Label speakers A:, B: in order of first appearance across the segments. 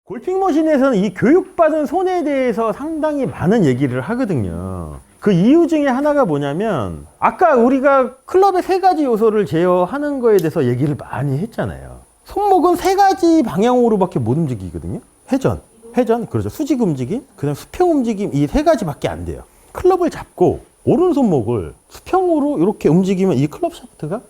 A: 골핑머신에서는 이 교육받은 손에 대해서 상당히 많은 얘기를 하거든요. 그 이유 중에 하나가 뭐냐면 아까 우리가 클럽의 세 가지 요소를 제어하는 거에 대해서 얘기를 많이 했잖아요. 손목은 세 가지 방향으로밖에 못 움직이거든요. 회전, 그렇죠. 수직 움직임, 그다음 수평 움직임, 이 세 가지밖에 안 돼요. 클럽을 잡고 오른손목을 수평으로 이렇게 움직이면 이 클럽 샤프트가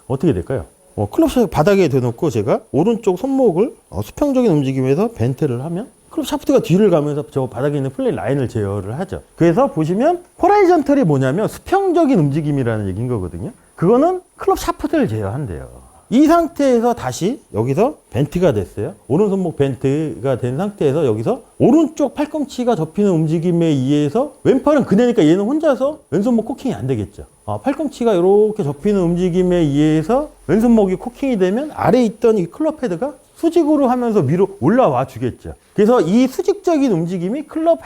A: 어떻게 될까요? 클럽 샤프트 바닥에 대놓고 제가 오른쪽 손목을 수평적인 움직임에서 벤트를 하면 클럽 샤프트가 뒤를 가면서 저 바닥에 있는 플레이 라인을 제어를 하죠. 그래서 보시면 호라이전털이 뭐냐면 수평적인 움직임이라는 얘기인 거거든요. 그거는 클럽 샤프트를 제어한대요. 이 상태에서 다시 여기서 벤트가 됐어요. 오른손목 벤트가 된 상태에서 여기서 오른쪽 팔꿈치가 접히는 움직임에 의해서 왼팔은 그대니까 얘는 혼자서 왼손목 코킹이 안 되겠죠. 팔꿈치가 이렇게 접히는 움직임에 의해서 왼손목이 코킹이 되면 아래에 있던 이 클럽 헤드가 수직으로 하면서 위로 올라와 주겠죠. 그래서 이 수직적인 움직임이 클럽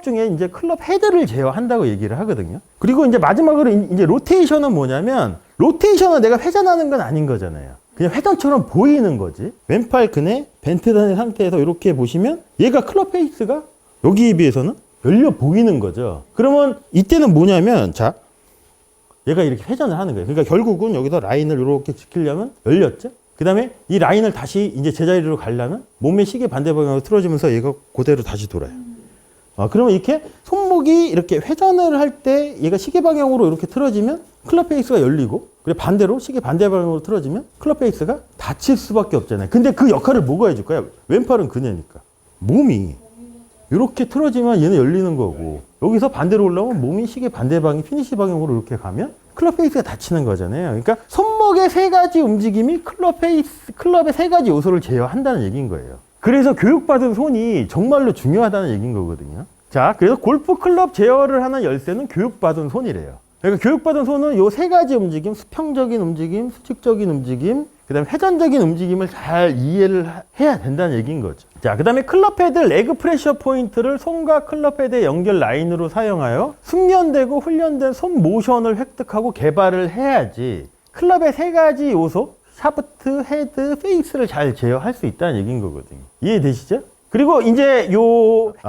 A: 중에 이제 클럽 헤드를 제어한다고 얘기를 하거든요. 그리고 이제 마지막으로 이제 로테이션은 뭐냐면, 로테이션은 내가 회전하는 건 아닌 거잖아요. 그냥 회전처럼 보이는 거지. 왼팔 근에 벤트된 상태에서 이렇게 보시면 얘가 클럽 페이스가 여기에 비해서는 열려 보이는 거죠. 그러면 이때는 뭐냐면, 자, 얘가 이렇게 회전을 하는 거예요. 그러니까 결국은 여기서 라인을 이렇게 지키려면 열렸죠. 그 다음에 이 라인을 다시 이제 제자리로 가려면 몸의 시계 반대 방향으로 틀어지면서 얘가 그대로 다시 돌아요. 그러면 이렇게 손목이 이렇게 회전을 할 때 얘가 시계 방향으로 이렇게 틀어지면 클럽 페이스가 열리고, 그리고 반대로 시계 반대 방향으로 틀어지면 클럽 페이스가 닫힐 수밖에 없잖아요. 근데 그 역할을 뭐가 해줄 거야? 왼팔은 그네니까. 몸이 이렇게 틀어지면 얘는 열리는 거고, 여기서 반대로 올라오면 몸이 시계 반대 방향, 피니시 방향으로 이렇게 가면 클럽 페이스가 닫히는 거잖아요. 그러니까 손목의 세 가지 움직임이 클럽의 세 가지 요소를 제어한다는 얘기인 거예요. 그래서 교육받은 손이 정말로 중요하다는 얘기인 거거든요. 자, 그래서 골프 클럽 제어를 하는 열쇠는 교육받은 손이래요. 그러니까 교육받은 손은 요 세 가지 움직임, 수평적인 움직임, 수직적인 움직임, 그 다음에 회전적인 움직임을 잘 이해를 해야 된다는 얘기인 거죠. 자, 그 다음에 클럽 헤드 레그 프레셔 포인트를 손과 클럽 헤드의 연결 라인으로 사용하여 숙련되고 훈련된 손 모션을 획득하고 개발을 해야지 클럽의 세 가지 요소, 샤프트, 헤드, 페이스를 잘 제어할 수 있다는 얘기인 거거든요. 이해되시죠? 그리고 이제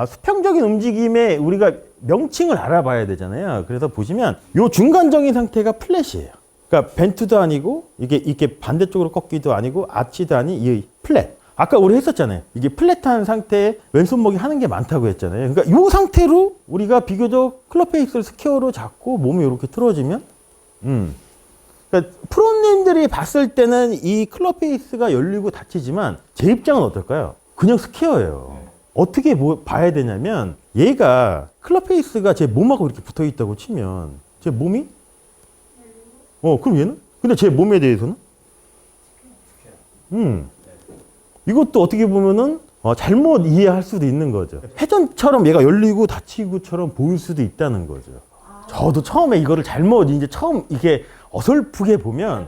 A: 수평적인 움직임에 우리가 명칭을 알아봐야 되잖아요. 그래서 보시면 요 중간적인 상태가 플랫이에요. 그러니까 벤트도 아니고 이게 반대쪽으로 꺾기도 아니고 아치도 아닌 이 플랫. 아까 우리 했었잖아요. 이게 플랫한 상태에 왼손목이 하는 게 많다고 했잖아요. 그러니까 이 상태로 우리가 비교적 클럽 페이스를 스퀘어로 잡고 몸이 이렇게 틀어지면 그러니까 프로님들이 봤을 때는 이 클럽 페이스가 열리고 닫히지만 제 입장은 어떨까요? 그냥 스퀘어예요. 어떻게 봐야 되냐면 얘가 클럽 페이스가 제 몸하고 이렇게 붙어 있다고 치면 제 몸이 그럼 얘는? 근데 제 몸에 대해서는? 이것도 어떻게 보면은 잘못 이해할 수도 있는 거죠. 회전처럼 얘가 열리고 닫히고처럼 보일 수도 있다는 거죠. 저도 처음에 이거를 잘못 이게 어설프게 보면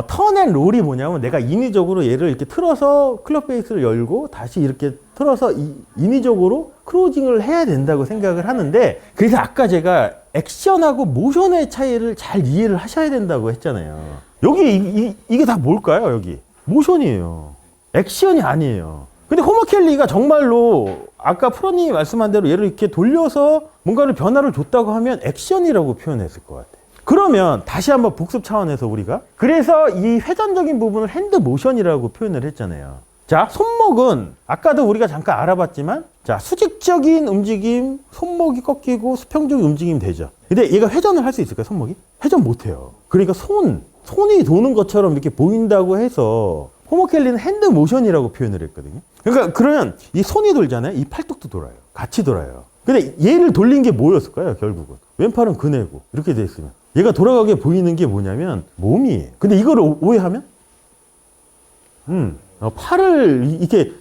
A: 턴앤롤이 뭐냐면 내가 인위적으로 얘를 이렇게 틀어서 클럽 페이스를 열고 다시 이렇게 틀어서 인위적으로 크로징을 해야 된다고 생각을 하는데, 그래서 아까 제가 액션하고 모션의 차이를 잘 이해를 하셔야 된다고 했잖아요. 여기 이게 다 뭘까요? 여기 모션이에요. 액션이 아니에요. 근데 호머 켈리가 정말로 아까 프로님이 말씀한 대로 얘를 이렇게 돌려서 뭔가를 변화를 줬다고 하면 액션이라고 표현했을 것 같아요. 그러면 다시 한번 복습 차원에서 우리가 그래서 이 회전적인 부분을 핸드 모션이라고 표현을 했잖아요. 자, 손목은 아까도 우리가 잠깐 알아봤지만, 자, 수직적인 움직임, 손목이 꺾이고 수평적인 움직임이 되죠. 근데 얘가 회전을 할 수 있을까요, 손목이? 회전 못해요. 그러니까 손이 도는 것처럼 이렇게 보인다고 해서 호머 켈리는 핸드 모션이라고 표현을 했거든요. 그러니까 그러면 이 손이 돌잖아요. 이 팔뚝도 돌아요. 같이 돌아요. 근데 얘를 돌린 게 뭐였을까요, 결국은? 왼팔은 그네고 이렇게 돼 있으면 얘가 돌아가게 보이는 게 뭐냐면 몸이에요. 근데 이거를 오해하면 팔을 이렇게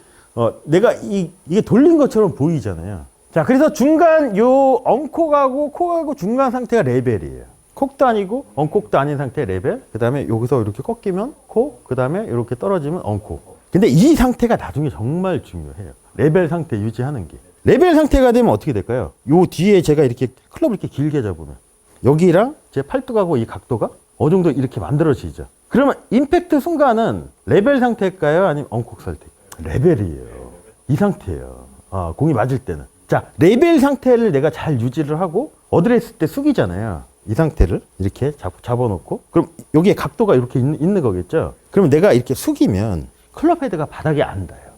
A: 내가 이게 돌린 것처럼 보이잖아요. 자, 그래서 중간 요 엉콕하고 콕하고 중간 상태가 레벨이에요. 콕도 아니고 엉콕도 아닌 상태 레벨. 그 다음에 여기서 이렇게 꺾이면 콕. 그 다음에 이렇게 떨어지면 엉콕. 근데 이 상태가 나중에 정말 중요해요. 레벨 상태 유지하는 게. 레벨 상태가 되면 어떻게 될까요? 요 뒤에 제가 이렇게 클럽을 이렇게 길게 잡으면 여기랑 제 팔뚝하고 이 각도가 어느 정도 이렇게 만들어지죠. 그러면 임팩트 순간은 레벨 상태일까요? 아니면 엉콕 상태? 레벨이에요. 이 상태예요. 공이 맞을 때는. 자, 레벨 상태를 내가 잘 유지를 하고 어드레스 때 숙이잖아요. 이 상태를 이렇게 잡아놓고 그럼 여기에 각도가 이렇게 있는 거겠죠. 그러면 내가 이렇게 숙이면 클럽 헤드가 바닥에 안 닿아요.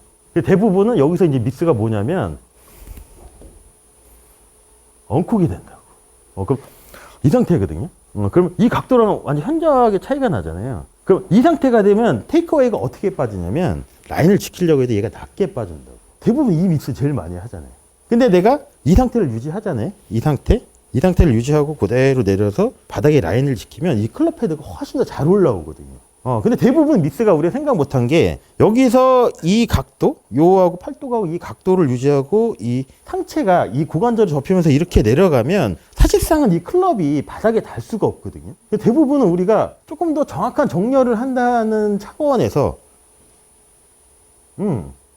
A: 대부분은 여기서 이제 미스가 뭐냐면 엉쿡이 된다고. 그럼 이 상태거든요. 그럼 이 각도랑 완전 현저하게 차이가 나잖아요. 그럼 이 상태가 되면 테이크어웨이가 어떻게 빠지냐면 라인을 지키려고 해도 얘가 낮게 빠진다고. 대부분 이 미스 제일 많이 하잖아요. 근데 내가 이 상태를 유지하잖아요. 이 상태를 유지하고 그대로 내려서 바닥에 라인을 지키면 이 클럽 헤드가 훨씬 더 잘 올라오거든요. 근데 대부분 미스가 우리가 생각 못한 게 여기서 이 각도, 요하고 팔뚝하고 이 각도를 유지하고 이 상체가 이 고관절을 접히면서 이렇게 내려가면 사실상은 이 클럽이 바닥에 닿을 수가 없거든요. 대부분은 우리가 조금 더 정확한 정렬을 한다는 차원에서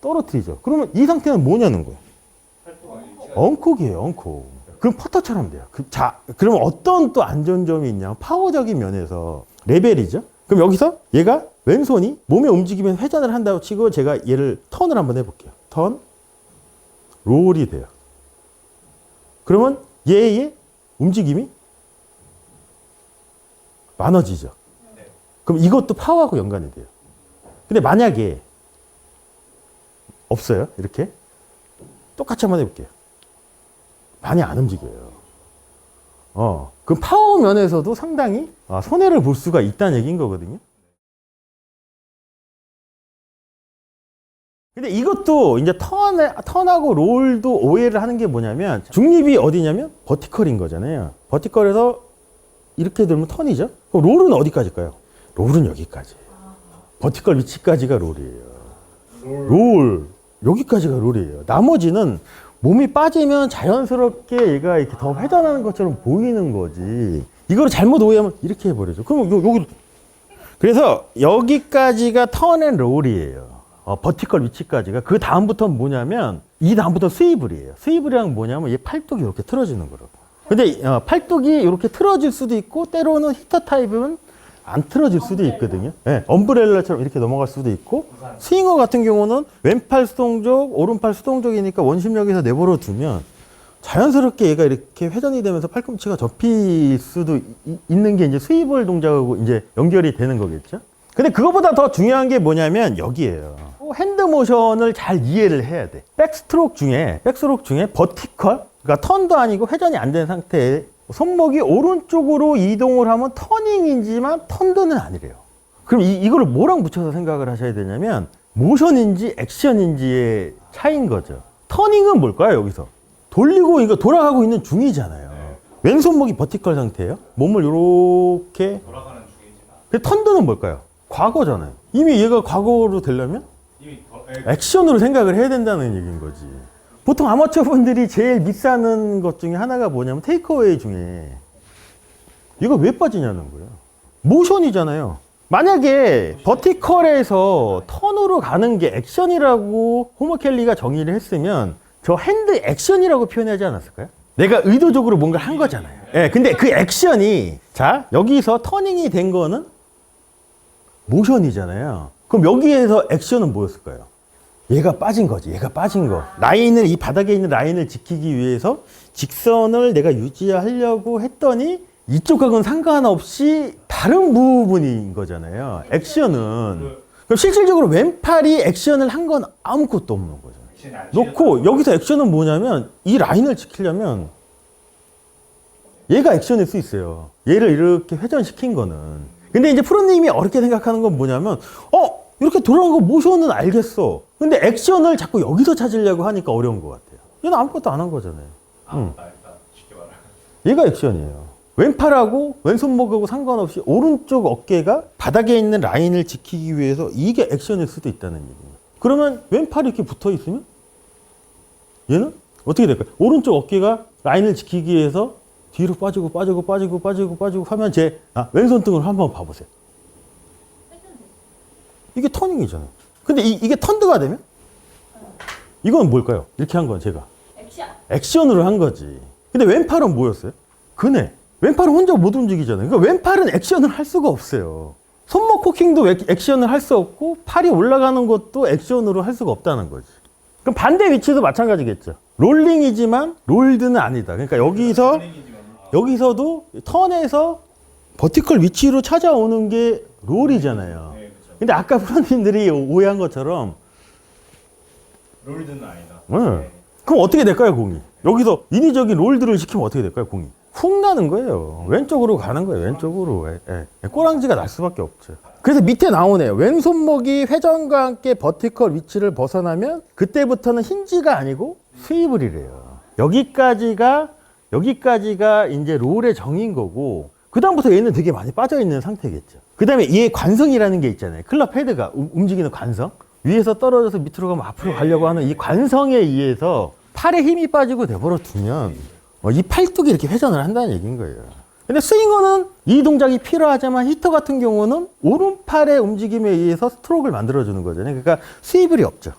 A: 떨어뜨리죠. 그러면 이 상태는 뭐냐는 거예요. 엉콕이에요, 엉콕. 그럼 퍼터처럼 돼요. 그러면 어떤 또 안 좋은 점이 있냐? 파워적인 면에서 레벨이죠. 그럼 여기서 얘가 왼손이 몸의 움직이면 회전을 한다고 치고 제가 얘를 턴을 한번 해볼게요. 턴, 롤이 돼요. 그러면 얘의 움직임이 많아지죠. 그럼 이것도 파워하고 연관이 돼요. 근데 만약에 없어요. 이렇게 똑같이 한번 해볼게요. 많이 안 움직여요. 그럼 파워 면에서도 상당히 손해를 볼 수가 있다는 얘기인 거거든요. 근데 이것도 이제 턴하고 롤도 오해를 하는 게 뭐냐면 중립이 어디냐면 버티컬인 거잖아요. 버티컬에서 이렇게 들면 턴이죠. 그럼 롤은 어디까지일까요? 롤은 여기까지. 버티컬 위치까지가 롤이에요. 롤 여기까지가 롤이에요. 나머지는 몸이 빠지면 자연스럽게 얘가 이렇게 더 회전하는 것처럼 보이는 거지. 이걸 잘못 오해하면 이렇게 해버리죠. 그럼 여기 그래서 여기까지가 턴앤 롤이에요. 버티컬 위치까지가. 그 다음부터는 뭐냐면 이 다음부터 스위블이에요. 스위블이란 뭐냐면 얘 팔뚝이 이렇게 틀어지는 거라고. 근데 팔뚝이 이렇게 틀어질 수도 있고 때로는 히터 타입은 안 틀어질 수도 있거든요. 네, 엄브렐라처럼 이렇게 넘어갈 수도 있고 스윙어 같은 경우는 왼팔 수동적, 오른팔 수동적이니까 원심력에서 내버려 두면 자연스럽게 얘가 이렇게 회전이 되면서 팔꿈치가 접힐 수도 있는 게 이제 스위블 동작하고 이제 연결이 되는 거겠죠. 근데 그거보다 더 중요한 게 뭐냐면 여기에요. 핸드 모션을 잘 이해를 해야 돼. 백스트로크 중에 버티컬, 그러니까 턴도 아니고 회전이 안 된 상태에 손목이 오른쪽으로 이동을 하면 터닝이지만 턴드는 아니래요. 그럼 이거를 뭐랑 붙여서 생각을 하셔야 되냐면 모션인지 액션인지의 차이인 거죠. 터닝은 뭘까요, 여기서? 돌리고 이거 돌아가고 있는 중이잖아요. 왼손목이 버티컬 상태예요. 몸을 이렇게
B: 돌아가는 중이지만.
A: 그 턴드는 뭘까요? 과거잖아요. 이미 얘가 과거로 되려면 액션으로 생각을 해야 된다는 얘기인 거지. 보통 아마추어 분들이 제일 미스하는 것 중에 하나가 뭐냐면 테이크어웨이 중에 이거 왜 빠지냐는 거예요. 모션이잖아요. 만약에 버티컬에서 턴으로 가는 게 액션이라고 호머 켈리가 정의를 했으면 저 핸드 액션이라고 표현하지 않았을까요? 내가 의도적으로 뭔가를 한 거잖아요. 예, 근데 그 액션이 자 여기서 터닝이 된 거는 모션이잖아요. 그럼 여기에서 액션은 뭐였을까요? 얘가 빠진 거지. 얘가 빠진 거. 라인을, 이 바닥에 있는 라인을 지키기 위해서 직선을 내가 유지하려고 했더니 이쪽하고는 상관없이 다른 부분인 거잖아요. 액션은. 그럼 실질적으로 왼팔이 액션을 한 건 아무것도 없는 거죠. 놓고 여기서 액션은 뭐냐면 이 라인을 지키려면 얘가 액션일 수 있어요. 얘를 이렇게 회전시킨 거는. 근데 이제 프로님이 어렵게 생각하는 건 뭐냐면 이렇게 돌아간 거 모션은 알겠어. 근데 액션을 자꾸 여기서 찾으려고 하니까 어려운 것 같아요. 얘는 아무것도 안 한 거잖아요.
B: 쉽게 말하면.
A: 얘가 액션이에요. 왼팔하고 왼손목하고 상관없이 오른쪽 어깨가 바닥에 있는 라인을 지키기 위해서 이게 액션일 수도 있다는 얘기예요. 그러면 왼팔이 이렇게 붙어 있으면 얘는 어떻게 될까요? 오른쪽 어깨가 라인을 지키기 위해서 뒤로 빠지고 하면 제 왼손 등을 한번 봐보세요. 이게 터닝이잖아요. 근데 이게 턴드가 되면? 이건 뭘까요? 이렇게 한 건 제가. 액션으로 한 거지. 근데 왼팔은 뭐였어요? 그네. 왼팔은 혼자 못 움직이잖아요. 그러니까 왼팔은 액션을 할 수가 없어요. 손목 코킹도 액션을 할 수 없고 팔이 올라가는 것도 액션으로 할 수가 없다는 거지. 그럼 반대 위치도 마찬가지겠죠. 롤링이지만 롤드는 아니다. 그러니까 여기서도 턴에서 버티컬 위치로 찾아오는 게 롤이잖아요.
B: 네, 그렇죠.
A: 근데 아까 프로님들이 오해한 것처럼
B: 롤드는 아니다.
A: 네. 그럼 어떻게 될까요, 공이? 여기서 인위적인 롤드를 시키면 어떻게 될까요, 공이? 훅 나는 거예요. 왼쪽으로 가는 거예요, 왼쪽으로. 꼬랑지가 날 수밖에 없죠. 그래서 밑에 나오네요. 왼손목이 회전과 함께 버티컬 위치를 벗어나면 그때부터는 힌지가 아니고 스위블이래요. 여기까지가 이제 롤의 정의인 거고, 그다음부터 얘는 되게 많이 빠져있는 상태겠죠. 그 다음에 얘 관성이라는 게 있잖아요. 클럽 헤드가 움직이는 관성. 위에서 떨어져서 밑으로 가면 앞으로 가려고 하는 이 관성에 의해서 팔에 힘이 빠지고 내버려 두면 이 팔뚝이 이렇게 회전을 한다는 얘기인 거예요. 근데 스윙어는 이 동작이 필요하지만 히터 같은 경우는 오른팔의 움직임에 의해서 스트로크를 만들어주는 거잖아요. 그러니까 스위블이 없죠.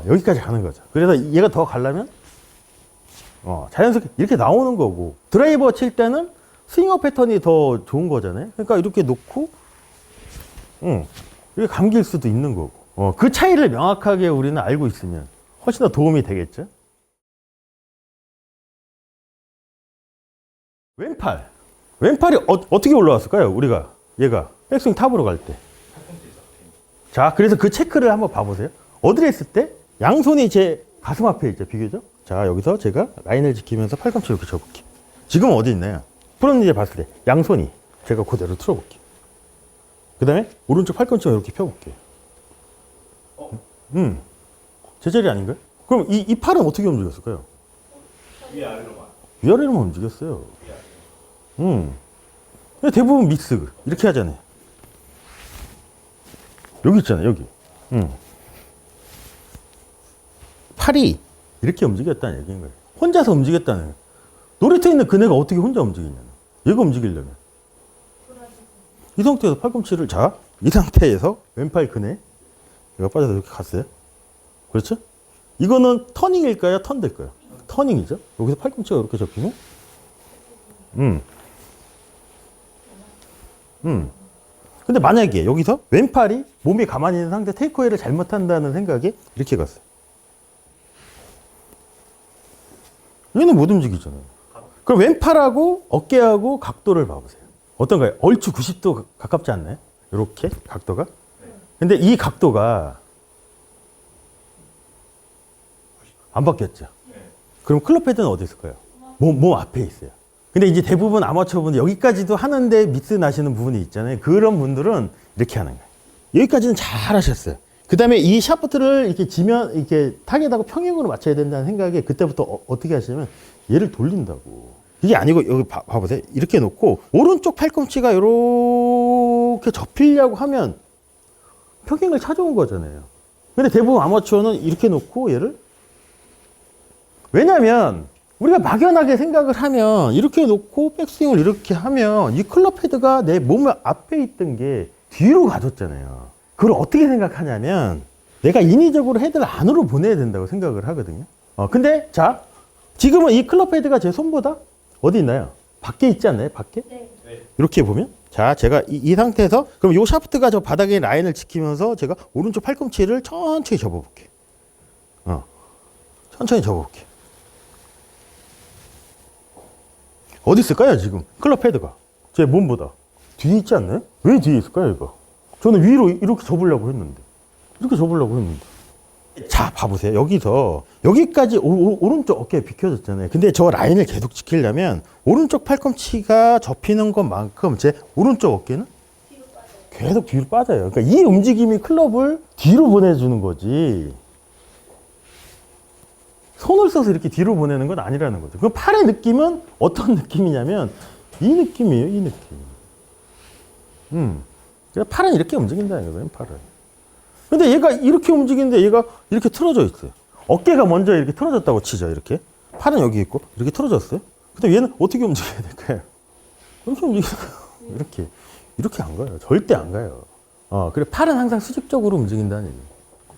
A: 여기까지 가는 거죠. 그래서 얘가 더 가려면 자연스럽게 이렇게 나오는 거고, 드라이버 칠 때는 스윙어 패턴이 더 좋은 거잖아요. 그러니까 이렇게 놓고 이렇게 감길 수도 있는 거고, 그 차이를 명확하게 우리는 알고 있으면 훨씬 더 도움이 되겠죠. 왼팔이 어떻게 올라왔을까요? 우리가 얘가 백스윙 탑으로 갈 때. 자, 그래서 그 체크를 한번 봐보세요. 어디를 했을 때 양손이 제 가슴 앞에 있죠, 비교적. 자, 여기서 제가 라인을 지키면서 팔꿈치 이렇게 접을게요. 지금 어디 있나요? 프로님 이제 봤을 때 양손이 제가 그대로 틀어볼게요. 그 다음에 오른쪽 팔꿈치만 이렇게 펴볼게요. 제자리 아닌가요? 그럼 이 팔은 어떻게 움직였을까요?
B: 위아래로만.
A: 위아래로만 움직였어요. 근데 대부분 미스 이렇게 하잖아요. 여기 있잖아요, 여기. 팔이 이렇게 움직였다는 얘기인 거예요. 혼자서 움직였다는 거예요. 놀이터에 있는 그네가 어떻게 혼자 움직이냐는. 얘가 움직이려면 이 상태에서 팔꿈치를, 자, 이 상태에서 왼팔 그네 얘가 빠져서 이렇게 갔어요. 그렇죠? 이거는 터닝일까요? 턴될까요? 터닝이죠. 여기서 팔꿈치가 이렇게 접히면 근데 만약에 여기서 왼팔이 몸이 가만히 있는 상태 테이크어웨이를 잘못한다는 생각에 이렇게 갔어요. 얘는 못 움직이잖아요. 그럼 왼팔하고 어깨하고 각도를 봐보세요. 어떤가요? 얼추 90도 가깝지 않나요? 이렇게 각도가. 근데 이 각도가 안 바뀌었죠. 그럼 클럽 헤드는 어디 있을까요? 몸 앞에 있어요. 근데 이제 대부분 아마추어분들 여기까지도 하는데 미스 나시는 부분이 있잖아요. 그런 분들은 이렇게 하는 거예요. 여기까지는 잘 하셨어요. 그 다음에 이 샤프트를 이렇게 지면, 이렇게 타겟하고 평행으로 맞춰야 된다는 생각에 그때부터 어떻게 하시냐면 얘를 돌린다고. 이게 아니고 여기 봐보세요. 이렇게 놓고 오른쪽 팔꿈치가 이렇게 접히려고 하면 평행을 찾아온 거잖아요. 근데 대부분 아마추어는 이렇게 놓고 얘를, 왜냐면 우리가 막연하게 생각을 하면 이렇게 놓고 백스윙을 이렇게 하면 이 클럽 헤드가 내 몸 앞에 있던 게 뒤로 가졌잖아요. 그걸 어떻게 생각하냐면 내가 인위적으로 헤드를 안으로 보내야 된다고 생각을 하거든요. 근데 자, 지금은 이 클럽 헤드가 제 손보다 어디 있나요? 밖에 있지 않나요? 밖에?
B: 네.
A: 이렇게 보면, 자, 제가 이 상태에서 그럼 요 샤프트가 저 바닥에 라인을 지키면서 제가 오른쪽 팔꿈치를 천천히 접어볼게요. 천천히 접어볼게요. 어디 있을까요, 지금? 클럽 헤드가. 제 몸보다. 뒤에 있지 않나요? 왜 뒤에 있을까요, 이거? 저는 위로 이렇게 접으려고 했는데. 자, 봐보세요. 여기서, 여기까지 오른쪽 어깨에 비켜졌잖아요. 근데 저 라인을 계속 지키려면, 오른쪽 팔꿈치가 접히는 것만큼 제 오른쪽 어깨는 계속 뒤로 빠져요. 그러니까 이 움직임이 클럽을 뒤로 보내주는 거지. 손을 써서 이렇게 뒤로 보내는 건 아니라는 거죠. 그 팔의 느낌은 어떤 느낌이냐면 이 느낌이에요, 이 느낌. 그러니까 팔은 이렇게 움직인다는 거예요, 왼팔은. 근데 얘가 이렇게 움직이는데 얘가 이렇게 틀어져 있어요. 어깨가 먼저 이렇게 틀어졌다고 치죠, 이렇게. 팔은 여기 있고 이렇게 틀어졌어요. 근데 얘는 어떻게 움직여야 될까요? 이렇게 움직여요. 이렇게 안 가요. 절대 안 가요. 그래 팔은 항상 수직적으로 움직인다는 얘기예요.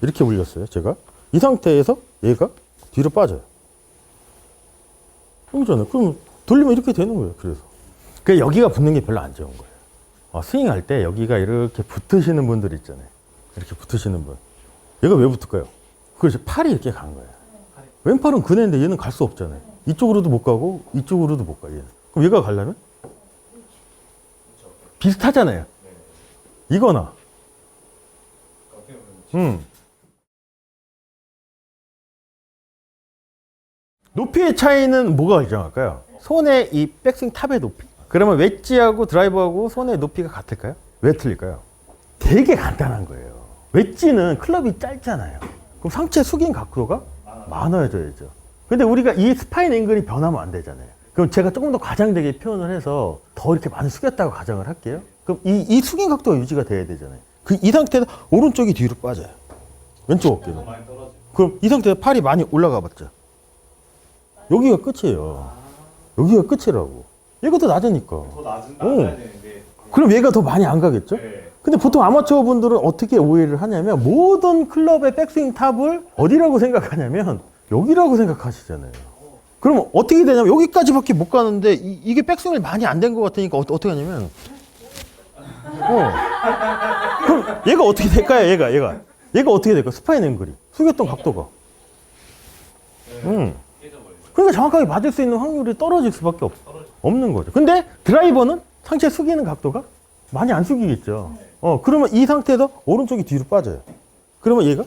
A: 이렇게 올렸어요, 제가. 이 상태에서 얘가 뒤로 빠져요. 여기잖아요. 그럼 돌리면 이렇게 되는 거예요. 그래서 여기가 붙는 게 별로 안 좋은 거예요. 스윙할 때 여기가 이렇게 붙으시는 분들 있잖아요. 이렇게 붙으시는 분. 얘가 왜 붙을까요? 그렇지. 팔이 이렇게 간 거예요. 왼팔은 그네인데 얘는 갈 수 없잖아요. 이쪽으로도 못 가고 이쪽으로도 못 가. 얘는. 그럼 얘가 가려면? 비슷하잖아요. 이거나. 높이의 차이는 뭐가 결정할까요? 손의 이 백스윙 탑의 높이. 그러면 웨지하고 드라이버하고 손의 높이가 같을까요? 왜 틀릴까요? 되게 간단한 거예요. 웨지는 클럽이 짧잖아요. 그럼 상체 숙인 각도가 많아져야죠. 근데 우리가 이 스파인 앵글이 변하면 안 되잖아요. 그럼 제가 조금 더 과장되게 표현을 해서 더 이렇게 많이 숙였다고 가정을 할게요. 그럼 이 숙인 각도가 유지가 돼야 되잖아요. 이 상태에서 오른쪽이 뒤로 빠져요. 왼쪽 어깨는. 그럼 이 상태에서 팔이 많이 올라가 봤죠. 여기가 끝이에요. 여기가 끝이라고. 얘가 더 낮으니까.
B: 더 나가야 되는데.
A: 그럼 얘가 더 많이 안 가겠죠?
B: 네.
A: 근데 보통 아마추어 분들은 어떻게 오해를 하냐면 모든 클럽의 백스윙 탑을 어디라고 생각하냐면 여기라고 생각하시잖아요. 그럼 어떻게 되냐면 여기까지밖에 못 가는데 이게 백스윙이 많이 안 된 것 같으니까 어떻게 하냐면 그럼 얘가 어떻게 될까요? 얘가 어떻게 될까요? 스파인 앵글이 숙였던 각도가 그러니까 정확하게 맞을 수 있는 확률이 떨어질 수밖에 없는 거죠. 근데 드라이버는 상체 숙이는 각도가 많이 안 숙이겠죠. 그러면 이 상태에서 오른쪽이 뒤로 빠져요. 그러면 얘가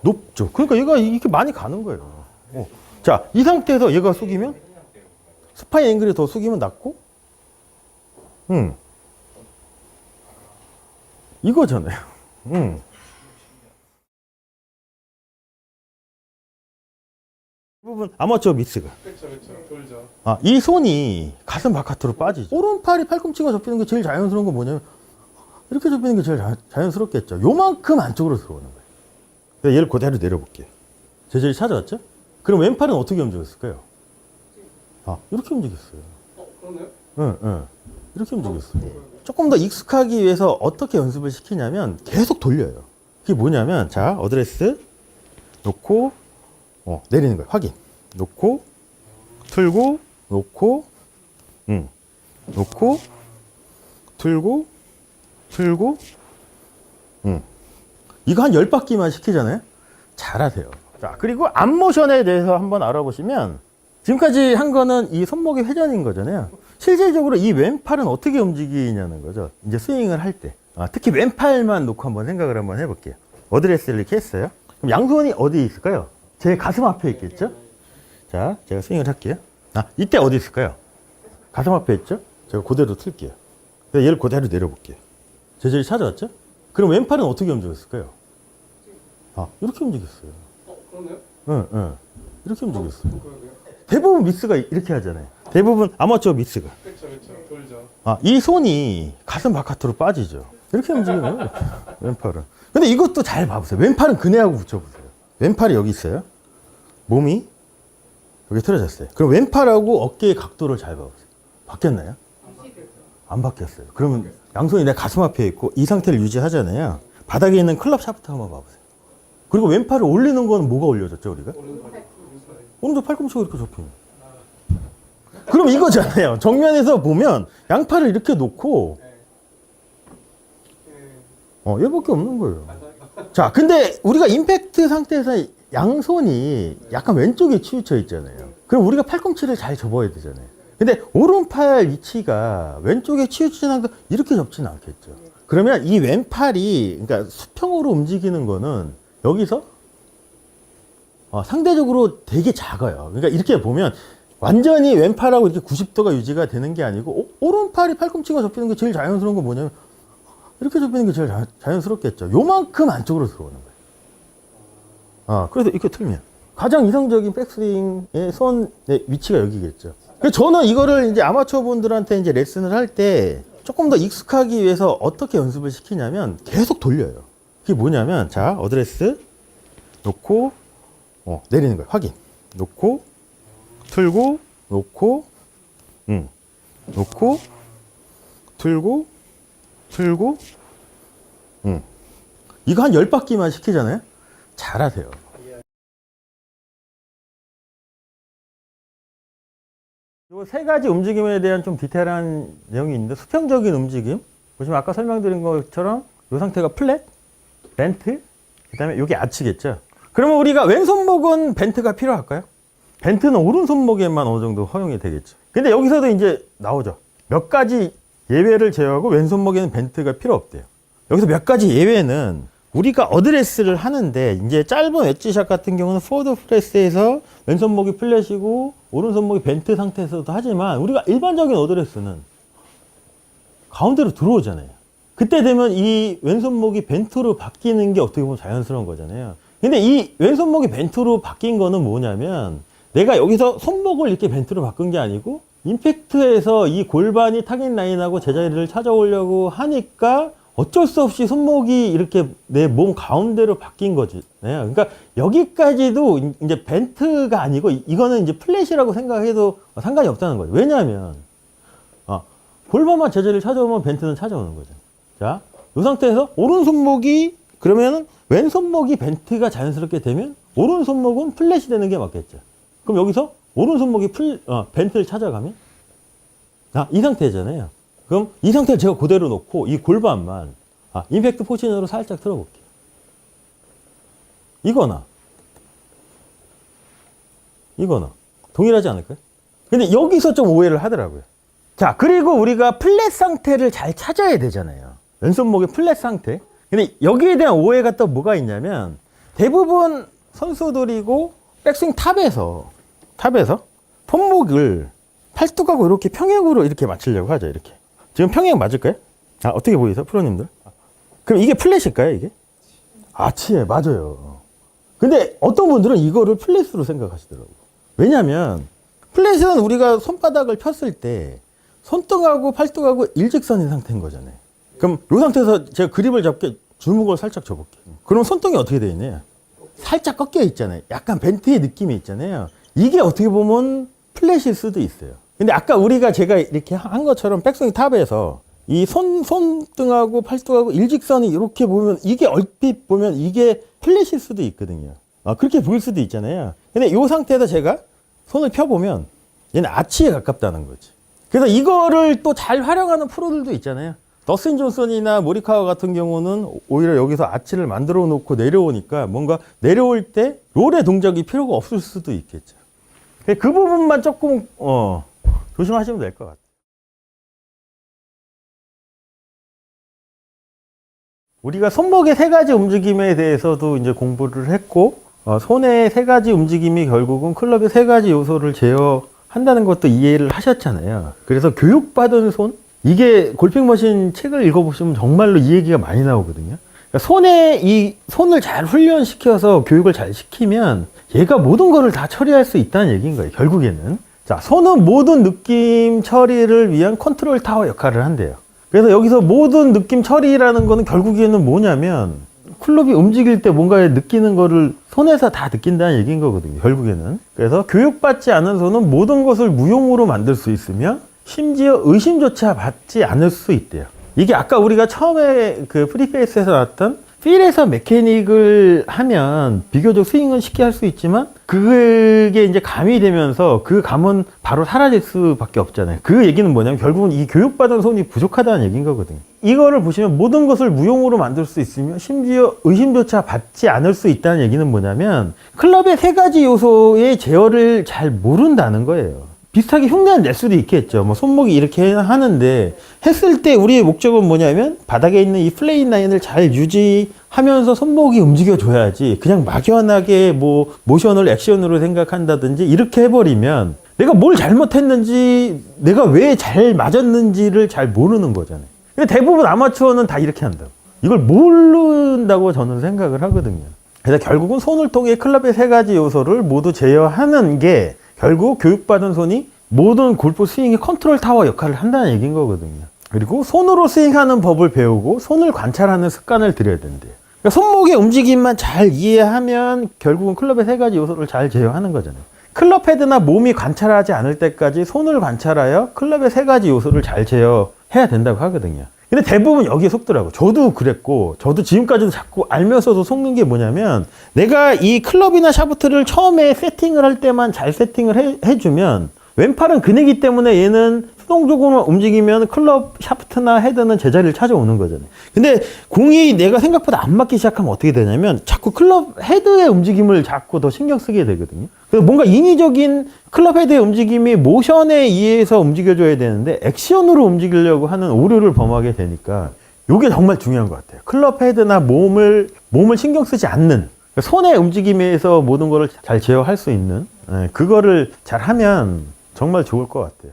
A: 높죠. 그러니까 얘가 이렇게 많이 가는 거예요. 자, 이 상태에서 얘가 숙이면 스파인 앵글이 더 숙이면 낮고, 이거잖아요. 부분 아마추어 미스가.
B: 그렇죠. 돌죠.
A: 이 손이 가슴 바깥으로 빠지죠. 오른팔이 팔꿈치가 접히는 게 제일 자연스러운 건 뭐냐면 이렇게 접히는 게 제일 자연스럽겠죠. 요만큼 안쪽으로 들어오는 거예요. 얘를 그대로 내려볼게요. 제자리 찾아왔죠? 그럼 왼팔은 어떻게 움직였을까요? 이렇게 움직였어요.
B: 그러네요.
A: 응. 이렇게 움직였어요. 조금 더 익숙하기 위해서 어떻게 연습을 시키냐면 계속 돌려요. 그게 뭐냐면 자, 어드레스 놓고 내리는 거예요. 확인. 놓고 틀고 놓고 놓고 틀고 틀고 이거 한 10바퀴만 시키잖아요. 잘하세요. 자, 그리고 앞모션에 대해서 한번 알아보시면 지금까지 한 거는 이 손목의 회전인 거잖아요. 실질적으로 이 왼팔은 어떻게 움직이냐는 거죠. 이제 스윙을 할 때. 특히 왼팔만 놓고 한번 생각을 한번 해볼게요. 어드레스를 이렇게 했어요. 그럼 양손이 어디 있을까요? 제 가슴 앞에 있겠죠? 자, 제가 스윙을 할게요. 이때 어디 있을까요? 가슴 앞에 있죠? 제가 그대로 틀게요. 얘를 그대로 내려볼게요. 제자리 찾아왔죠? 그럼 왼팔은 어떻게 움직였을까요? 이렇게 움직였어요.
B: 그러네요.
A: 응. 이렇게 움직였어요. 대부분 미스가 이렇게 하잖아요. 대부분 아마추어 미스가.
B: 그렇죠. 돌죠.
A: 이 손이 가슴 바깥으로 빠지죠. 이렇게 움직이는 거예요. 왼팔은. 근데 이것도 잘 봐보세요. 왼팔은 그네하고 붙여보세요. 왼팔이 여기 있어요. 몸이 여기 틀어졌어요. 그럼 왼팔하고 어깨의 각도를 잘 봐보세요. 바뀌었나요? 안 바뀌었어요. 그러면 양손이 내 가슴 앞에 있고 이 상태를 유지하잖아요. 바닥에 있는 클럽 샤프트 한번 봐보세요. 그리고 왼팔을 올리는 건 뭐가 올려졌죠, 우리가? 오른쪽 팔꿈치가 이렇게 접히면. 그럼 이거잖아요. 정면에서 보면 양팔을 이렇게 놓고 얘밖에 없는 거예요. 자, 근데 우리가 임팩트 상태에서 양손이 약간 왼쪽에 치우쳐 있잖아요. 그럼 우리가 팔꿈치를 잘 접어야 되잖아요. 근데 오른팔 위치가 왼쪽에 치우치진 않고 이렇게 접지는 않겠죠. 그러면 이 왼팔이 그러니까 수평으로 움직이는 거는 여기서 상대적으로 되게 작아요. 그러니까 이렇게 보면 완전히 왼팔하고 이렇게 90도가 유지가 되는 게 아니고 오른팔이 팔꿈치가 접히는 게 제일 자연스러운 건 뭐냐면 이렇게 접히는 게 제일 자연스럽겠죠. 요만큼 안쪽으로 들어오는 거예요. 그래서 이렇게 틀면 가장 이상적인 백스윙의 손의 위치가 여기겠죠. 그래서 저는 이거를 이제 아마추어 분들한테 이제 레슨을 할 때 조금 더 익숙하기 위해서 어떻게 연습을 시키냐면 계속 돌려요. 그게 뭐냐면 자, 어드레스 놓고 내리는 거예요. 확인. 놓고 틀고 놓고 놓고 틀고 틀고 이거 한 10바퀴만 시키잖아요. 잘하세요. 이 세 가지 움직임에 대한 좀 디테일한 내용이 있는데 수평적인 움직임, 보시면 아까 설명드린 것처럼 이 상태가 플랫, 벤트, 그 다음에 이게 아치겠죠. 그러면 우리가 왼손목은 벤트가 필요할까요? 벤트는 오른손목에만 어느 정도 허용이 되겠죠. 근데 여기서도 이제 나오죠. 몇 가지 예외를 제외하고 왼손목에는 벤트가 필요 없대요. 여기서 몇 가지 예외는 우리가 어드레스를 하는데 이제 짧은 웨지샷 같은 경우는 포워드 프레스에서 왼손목이 플랫이고 오른손목이 벤트 상태에서도 하지만 우리가 일반적인 어드레스는 가운데로 들어오잖아요. 그때 되면 이 왼손목이 벤트로 바뀌는 게 어떻게 보면 자연스러운 거잖아요. 근데 이 왼손목이 벤트로 바뀐 거는 뭐냐면 내가 여기서 손목을 이렇게 벤트로 바꾼 게 아니고 임팩트에서 이 골반이 타겟 라인하고 제자리를 찾아오려고 하니까 어쩔 수 없이 손목이 이렇게 내 몸 가운데로 바뀐 거지. 네. 그러니까 여기까지도 이제 벤트가 아니고 이거는 이제 플랫이라고 생각해도 상관이 없다는 거예요. 왜냐하면 골반만 제자리를 찾아오면 벤트는 찾아오는 거죠. 자, 이 상태에서 오른손목이 그러면 왼손목이 벤트가 자연스럽게 되면 오른손목은 플랫이 되는 게 맞겠죠. 그럼 여기서 오른손목이 벤트를 찾아가면 이 상태잖아요. 그럼 이 상태를 제가 그대로 놓고 이 골반만 임팩트 포지션으로 살짝 틀어볼게요. 이거나 동일하지 않을까요? 근데 여기서 좀 오해를 하더라고요. 자, 그리고 우리가 플랫 상태를 잘 찾아야 되잖아요. 왼손목의 플랫 상태. 근데 여기에 대한 오해가 또 뭐가 있냐면 대부분 선수들이고 백스윙 탑에서 손목을 팔뚝하고 이렇게 평행으로 이렇게 맞추려고 하죠. 이렇게. 지금 평행 맞을까요? 어떻게 보이세요, 프로님들? 그럼 이게 플랫일까요, 이게? 아치에 맞아요. 근데 어떤 분들은 이거를 플랫으로 생각하시더라고요. 왜냐면 플랫은 우리가 손바닥을 폈을 때 손등하고 팔뚝하고 일직선인 상태인 거잖아요. 그럼 이 상태에서 제가 그립을 잡게 주먹을 살짝 줘볼게요. 그럼 손등이 어떻게 되어 있나요? 살짝 꺾여 있잖아요. 약간 벤트의 느낌이 있잖아요. 이게 어떻게 보면 플랫일 수도 있어요. 근데 아까 제가 이렇게 한 것처럼 백스윙 탑에서 이 손등하고 팔뚝하고 일직선이 이렇게 보면 이게 얼핏 보면 이게 플랫일 수도 있거든요. 그렇게 보일 수도 있잖아요. 근데 이 상태에서 제가 손을 펴보면 얘는 아치에 가깝다는 거지. 그래서 이거를 또 잘 활용하는 프로들도 있잖아요. 더스틴 존슨이나 모리카와 같은 경우는 오히려 여기서 아치를 만들어 놓고 내려오니까 뭔가 내려올 때 롤의 동작이 필요가 없을 수도 있겠죠. 그 부분만 조금 조심하시면 될 것 같아요. 우리가 손목의 세 가지 움직임에 대해서도 이제 공부를 했고 손의 세 가지 움직임이 결국은 클럽의 세 가지 요소를 제어한다는 것도 이해를 하셨잖아요. 그래서 교육받은 손, 이게 골핑 머신 책을 읽어보시면 정말로 이 얘기가 많이 나오거든요. 그러니까 손을 잘 훈련시켜서 교육을 잘 시키면 얘가 모든 거를 다 처리할 수 있다는 얘기인 거예요, 결국에는. 자, 손은 모든 느낌 처리를 위한 컨트롤 타워 역할을 한대요. 그래서 여기서 모든 느낌 처리라는 거는 결국에는 뭐냐면 클럽이 움직일 때 뭔가 느끼는 거를 손에서 다 느낀다는 얘기인 거거든요, 결국에는. 그래서 교육받지 않은 손은 모든 것을 무용으로 만들 수 있으며 심지어 의심조차 받지 않을 수 있대요. 이게 아까 우리가 처음에 그 프리페이스에서 나왔던 필에서 메케닉을 하면 비교적 스윙은 쉽게 할 수 있지만 그게 이제 감이 되면서 그 감은 바로 사라질 수밖에 없잖아요. 그 얘기는 뭐냐면 결국은 이 교육받은 손이 부족하다는 얘기인 거거든요. 이거를 보시면 모든 것을 무용으로 만들 수 있으며 심지어 의심조차 받지 않을 수 있다는 얘기는 뭐냐면 클럽의 세 가지 요소의 제어를 잘 모른다는 거예요. 비슷하게 흉내는 낼 수도 있겠죠. 뭐 손목이 이렇게 하는데 했을 때 우리의 목적은 뭐냐면 바닥에 있는 이 플레인 라인을 잘 유지하면서 손목이 움직여줘야지 그냥 막연하게 뭐 모션을 액션으로 생각한다든지 이렇게 해버리면 내가 뭘 잘못했는지 내가 왜 잘 맞았는지를 잘 모르는 거잖아요. 근데 대부분 아마추어는 다 이렇게 한다고. 이걸 모른다고 저는 생각을 하거든요. 그래서 결국은 손을 통해 클럽의 세 가지 요소를 모두 제어하는 게 결국 교육받은 손이 모든 골프 스윙의 컨트롤 타워 역할을 한다는 얘기인 거거든요. 그리고 손으로 스윙하는 법을 배우고 손을 관찰하는 습관을 들여야 된대요. 그러니까 손목의 움직임만 잘 이해하면 결국은 클럽의 세 가지 요소를 잘 제어하는 거잖아요. 클럽 헤드나 몸이 관찰하지 않을 때까지 손을 관찰하여 클럽의 세 가지 요소를 잘 제어해야 된다고 하거든요. 근데 대부분 여기에 속더라고. 저도 그랬고, 저도 지금까지도 자꾸 알면서도 속는 게 뭐냐면, 내가 이 클럽이나 샤프트를 처음에 세팅을 할 때만 잘 세팅을 해주면, 왼팔은 그네기 때문에 얘는 수동적으로 움직이면 클럽 샤프트나 헤드는 제자리를 찾아오는 거잖아요. 근데 공이 내가 생각보다 안 맞기 시작하면 어떻게 되냐면 자꾸 클럽 헤드의 움직임을 자꾸 더 신경 쓰게 되거든요. 그래서 뭔가 인위적인 클럽 헤드의 움직임이 모션에 의해서 움직여줘야 되는데 액션으로 움직이려고 하는 오류를 범하게 되니까 이게 정말 중요한 것 같아요. 클럽 헤드나 몸을 신경 쓰지 않는 손의 움직임에서 모든 것을 잘 제어할 수 있는 그거를 잘 하면 정말 좋을 것 같아요.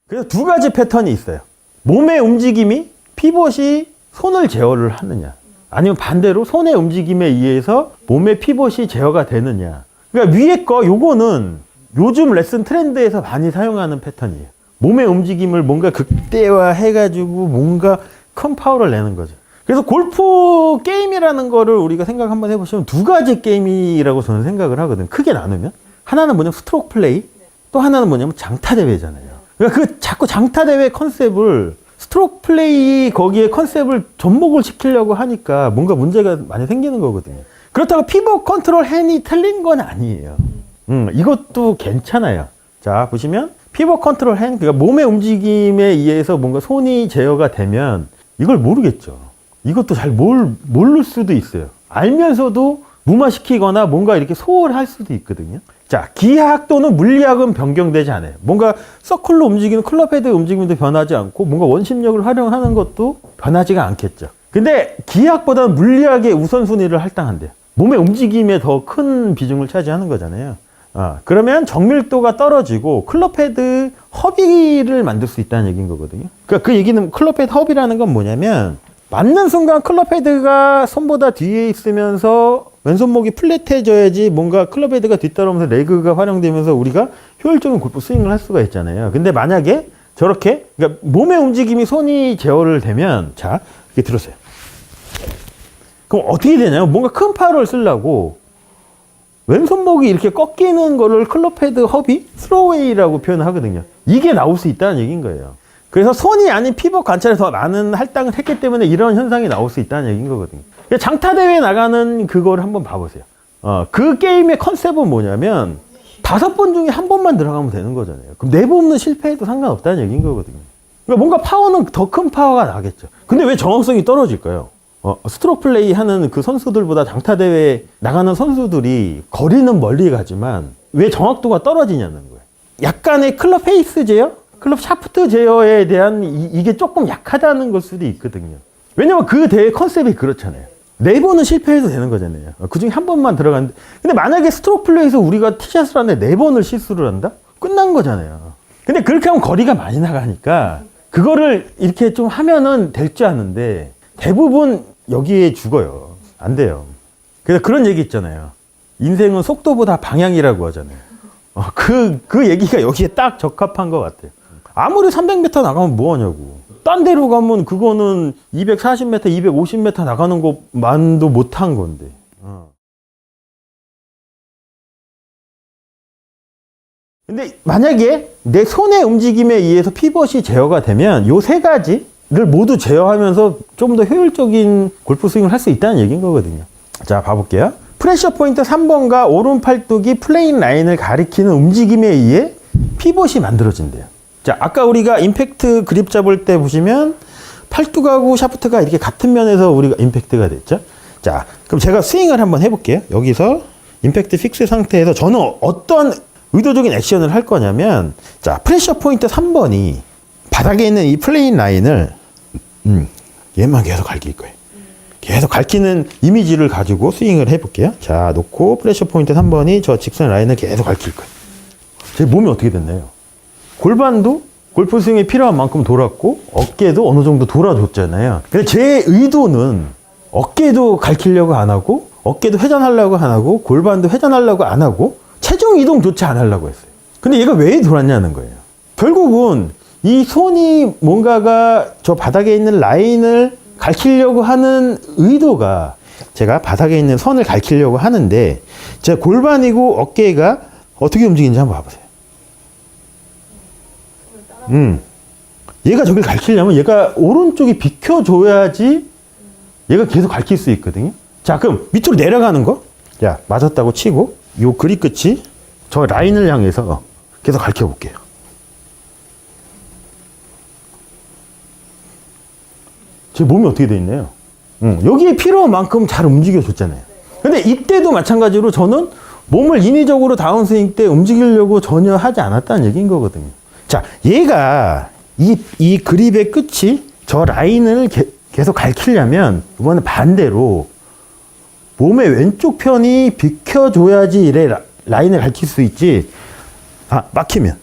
A: 그래서 두 가지 패턴이 있어요. 몸의 움직임이 피벗이 손을 제어를 하느냐, 아니면 반대로 손의 움직임에 의해서 몸의 피벗이 제어가 되느냐. 그러니까 위에 거 요거는 요즘 레슨 트렌드에서 많이 사용하는 패턴이에요. 몸의 움직임을 뭔가 극대화해가지고 뭔가 큰 파워를 내는 거죠. 그래서 골프 게임이라는 거를 우리가 생각 한번 해보시면 두 가지 게임이라고 저는 생각을 하거든요. 크게 나누면. 하나는 뭐냐면 스트로크 플레이, 또 하나는 뭐냐면 장타 대회잖아요. 그러니까 그 자꾸 장타 대회 컨셉을 스트로크 플레이 거기에 컨셉을 접목을 시키려고 하니까 뭔가 문제가 많이 생기는 거거든요. 그렇다고 피벗 컨트롤 핸이 틀린 건 아니에요. 이것도 괜찮아요. 자, 보시면 피벗 컨트롤 핸, 그러니까 몸의 움직임에 의해서 뭔가 손이 제어가 되면 이걸 모르겠죠. 이것도 잘 모를 수도 있어요. 알면서도 무마시키거나 뭔가 이렇게 소홀할 수도 있거든요. 자, 기하학 또는 물리학은 변경되지 않아요. 뭔가 서클로 움직이는 클럽 헤드의 움직임도 변하지 않고 뭔가 원심력을 활용하는 것도 변하지가 않겠죠. 근데 기하학보다는 물리학의 우선순위를 할당한대요. 몸의 움직임에 더 큰 비중을 차지하는 거잖아요. 그러면 정밀도가 떨어지고 클럽 헤드 허비를 만들 수 있다는 얘기인 거거든요. 그러니까 그 얘기는 클럽 헤드 허비라는 건 뭐냐면 맞는 순간 클럽 헤드가 손보다 뒤에 있으면서 왼손목이 플랫해져야지 뭔가 클럽 헤드가 뒤따라오면서 레그가 활용되면서 우리가 효율적인 골프 스윙을 할 수가 있잖아요. 근데 만약에 저렇게, 그러니까 몸의 움직임이 손이 제어를 되면, 자, 이렇게 들었어요. 그럼 어떻게 되냐면 뭔가 큰 파워를 쓰려고 왼손목이 이렇게 꺾이는 거를 클럽 헤드 허비, 스로웨이라고 표현을 하거든요. 이게 나올 수 있다는 얘기인 거예요. 그래서 손이 아닌 피벗 관찰에 더 많은 할당을 했기 때문에 이런 현상이 나올 수 있다는 얘기인 거거든요. 장타 대회에 나가는 그거를 한번 봐보세요. 그 게임의 컨셉은 뭐냐면 5번 중에 1번만 들어가면 되는 거잖아요. 그럼 4번은 실패해도 상관없다는 얘기인 거거든요. 그러니까 뭔가 파워는 더 큰 파워가 나겠죠. 근데 왜 정확성이 떨어질까요? 스트로크 플레이 하는 그 선수들보다 장타 대회 나가는 선수들이 거리는 멀리 가지만 왜 정확도가 떨어지냐는 거예요. 약간의 클럽 페이스 제어? 클럽 샤프트 제어에 대한 이게 조금 약하다는 걸 수도 있거든요. 왜냐면 그 대회 컨셉이 그렇잖아요. 4번은 실패해도 되는 거잖아요. 그 중에 1번만 들어갔는데. 근데 만약에 스트로크 플레이에서 우리가 티샷을 하는데 4번을 실수를 한다? 끝난 거잖아요. 근데 그렇게 하면 거리가 많이 나가니까 그거를 이렇게 좀 하면은 될 줄 아는데 대부분 여기에 죽어요. 안 돼요. 그래서 그런 얘기 있잖아요. 인생은 속도보다 방향이라고 하잖아요. 그 얘기가 여기에 딱 적합한 것 같아요. 아무리 300m 나가면 뭐 하냐고. 딴 데로 가면 그거는 240m, 250m 나가는 것만도 못한 건데. 근데 만약에 내 손의 움직임에 의해서 피벗이 제어가 되면 요 세 가지를 모두 제어하면서 좀 더 효율적인 골프 스윙을 할 수 있다는 얘기인 거거든요. 자, 봐볼게요. 프레셔 포인트 3번과 오른 팔뚝이 플레인 라인을 가리키는 움직임에 의해 피벗이 만들어진대요. 자, 아까 우리가 임팩트 그립 잡을 때 보시면 팔뚝하고 샤프트가 이렇게 같은 면에서 우리가 임팩트가 됐죠. 자, 그럼 제가 스윙을 한번 해볼게요. 여기서 임팩트 픽스 상태에서 저는 어떤 의도적인 액션을 할 거냐면, 자, 프레셔 포인트 3번이 바닥에 있는 이 플레인 라인을 얘만 계속 갈길 거예요. 계속 갈키는 이미지를 가지고 스윙을 해볼게요. 자, 놓고 프레셔 포인트 3번이 저 직선 라인을 계속 갈킬 거예요. 제 몸이 어떻게 됐나요? 골반도 골프 스윙에 필요한 만큼 돌았고 어깨도 어느 정도 돌아줬잖아요. 근데 제 의도는 어깨도 갈키려고 안 하고 어깨도 회전하려고 안 하고 골반도 회전하려고 안 하고 체중 이동조차 안 하려고 했어요. 근데 얘가 왜 돌았냐는 거예요. 결국은 이 손이 뭔가가 저 바닥에 있는 라인을 갈키려고 하는 의도가 제가 바닥에 있는 선을 갈키려고 하는데 제 골반이고 어깨가 어떻게 움직이는지 한번 봐보세요. 얘가 저길 갈키려면 얘가 오른쪽이 비켜줘야지 얘가 계속 갈킬 수 있거든요. 자, 그럼 밑으로 내려가는 거? 자, 맞았다고 치고 요 그립 끝이 저 라인을 향해서 계속 가르쳐 볼게요. 제 몸이 어떻게 돼 있나요? 여기에 필요한 만큼 잘 움직여줬잖아요. 근데 이때도 마찬가지로 저는 몸을 인위적으로 다운스윙 때 움직이려고 전혀 하지 않았다는 얘기인 거거든요. 자, 얘가 이 그립의 끝이 저 라인을 계속 가르치려면 이거는 반대로 몸의 왼쪽 편이 비켜줘야지 이래 라인을 가르칠 수 있지. 막히면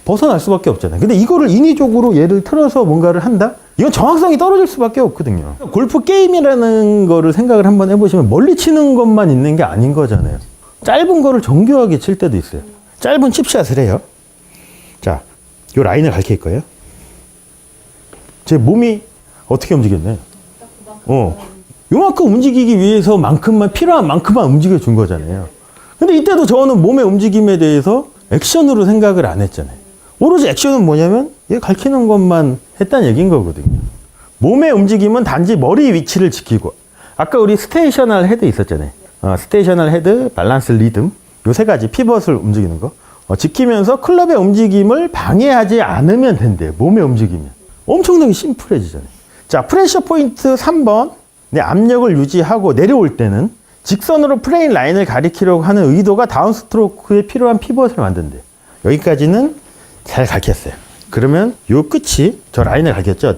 A: 벗어날 수밖에 없잖아요. 근데 이거를 인위적으로 얘를 틀어서 뭔가를 한다? 이건 정확성이 떨어질 수밖에 없거든요. 골프 게임이라는 거를 생각을 한번 해보시면 멀리 치는 것만 있는 게 아닌 거잖아요. 짧은 거를 정교하게 칠 때도 있어요. 짧은 칩샷을 해요. 자, 요 라인을 가르칠 거예요. 제 몸이 어떻게 움직였나요? 요만큼 움직이기 위해서만큼만, 필요한 만큼만 움직여준 거잖아요. 근데 이때도 저는 몸의 움직임에 대해서 액션으로 생각을 안 했잖아요. 오로지 액션은 뭐냐면 얘 가르치는 것만 했다는 얘기인 거거든요. 몸의 움직임은 단지 머리 위치를 지키고, 아까 우리 스테이셔널 헤드 있었잖아요. 스테이셔널 헤드, 밸런스 리듬, 요 세 가지 피벗을 움직이는 거 지키면서 클럽의 움직임을 방해하지 않으면 된대요. 몸의 움직이면 엄청나게 심플해지잖아요. 자, 프레셔 포인트 3번. 내 압력을 유지하고 내려올 때는 직선으로 플레인 라인을 가리키려고 하는 의도가 다운스트로크에 필요한 피벗을 만든대요. 여기까지는 잘 가르쳤어요. 그러면 요 끝이 저 라인을 가르쳤죠.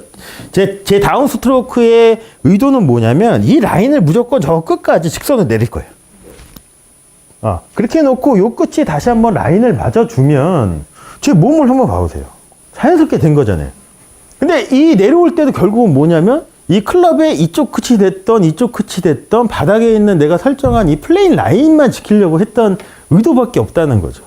A: 제 다운스트로크의 의도는 뭐냐면 이 라인을 무조건 저 끝까지 직선으로 내릴 거예요. 그렇게 해놓고 요 끝이 다시 한번 라인을 맞아주면 제 몸을 한번 봐보세요. 자연스럽게 된 거잖아요. 근데 이 내려올 때도 결국은 뭐냐면 이 클럽의 이쪽 끝이 됐던 이쪽 끝이 됐던 바닥에 있는 내가 설정한 이 플레인 라인만 지키려고 했던 의도밖에 없다는 거죠.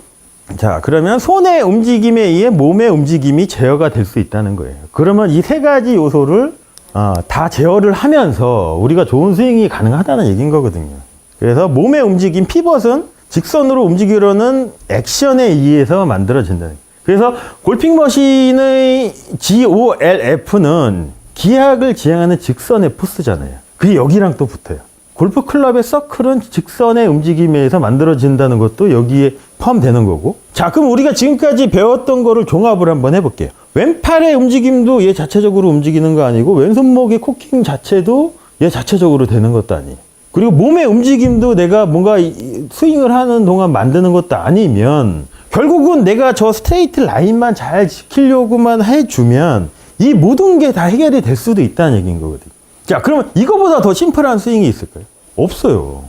A: 자, 그러면 손의 움직임에 의해 몸의 움직임이 제어가 될 수 있다는 거예요. 그러면 이 세 가지 요소를 다 제어를 하면서 우리가 좋은 스윙이 가능하다는 얘기인 거거든요. 그래서 몸의 움직임, 피벗은 직선으로 움직이려는 액션에 의해서 만들어진다는 거예요. 그래서 골핑 머신의 GOLF는 기압을 지향하는 직선의 포스잖아요. 그게 여기랑 또 붙어요. 골프 클럽의 서클은 직선의 움직임에 의해서 만들어진다는 것도 여기에 포함되는 거고. 자, 그럼 우리가 지금까지 배웠던 거를 종합을 한번 해볼게요. 왼팔의 움직임도 얘 자체적으로 움직이는 거 아니고 왼손목의 코킹 자체도 얘 자체적으로 되는 것도 아니에요. 그리고 몸의 움직임도 내가 뭔가 스윙을 하는 동안 만드는 것도 아니면 결국은 내가 저 스트레이트 라인만 잘 지키려고만 해주면 이 모든 게 다 해결이 될 수도 있다는 얘기인 거거든요. 자, 그러면 이거보다 더 심플한 스윙이 있을까요? 없어요.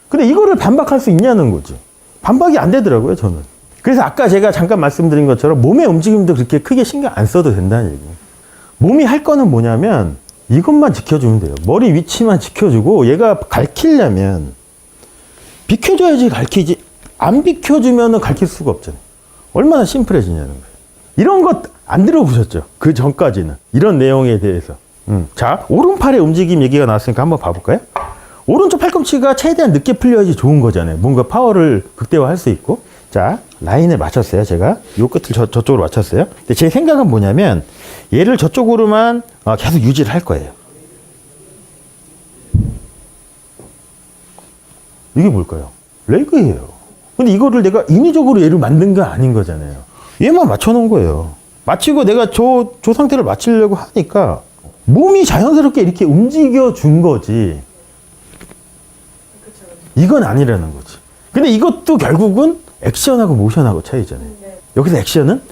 A: 근데 이거를 반박할 수 있냐는 거죠. 반박이 안 되더라고요, 저는. 그래서 아까 제가 잠깐 말씀드린 것처럼 몸의 움직임도 그렇게 크게 신경 안 써도 된다는 얘기예요. 몸이 할 거는 뭐냐면 이것만 지켜주면 돼요. 머리 위치만 지켜주고 얘가 가르치려면 비켜줘야지 가르치지, 안 비켜주면 가르칠 수가 없잖아요. 얼마나 심플해지냐는 거예요. 이런 것 안 들어보셨죠? 그 전까지는. 이런 내용에 대해서. 자, 오른팔의 움직임 얘기가 나왔으니까 한번 봐볼까요? 오른쪽 팔꿈치가 최대한 늦게 풀려야지 좋은 거잖아요. 뭔가 파워를 극대화할 수 있고. 자, 라인을 맞췄어요. 제가 요 끝을 저쪽으로 맞췄어요. 근데 제 생각은 뭐냐면 얘를 저쪽으로만 계속 유지를 할 거예요. 이게 뭘까요? 레그예요. 근데 이거를 내가 인위적으로 얘를 만든 거 아닌 거잖아요. 얘만 맞춰놓은 거예요. 마치고 내가 저 상태를 맞추려고 하니까 몸이 자연스럽게 이렇게 움직여준 거지. 이건 아니라는 거지. 근데 이것도 결국은 액션하고 모션하고 차이잖아요. 여기서 액션은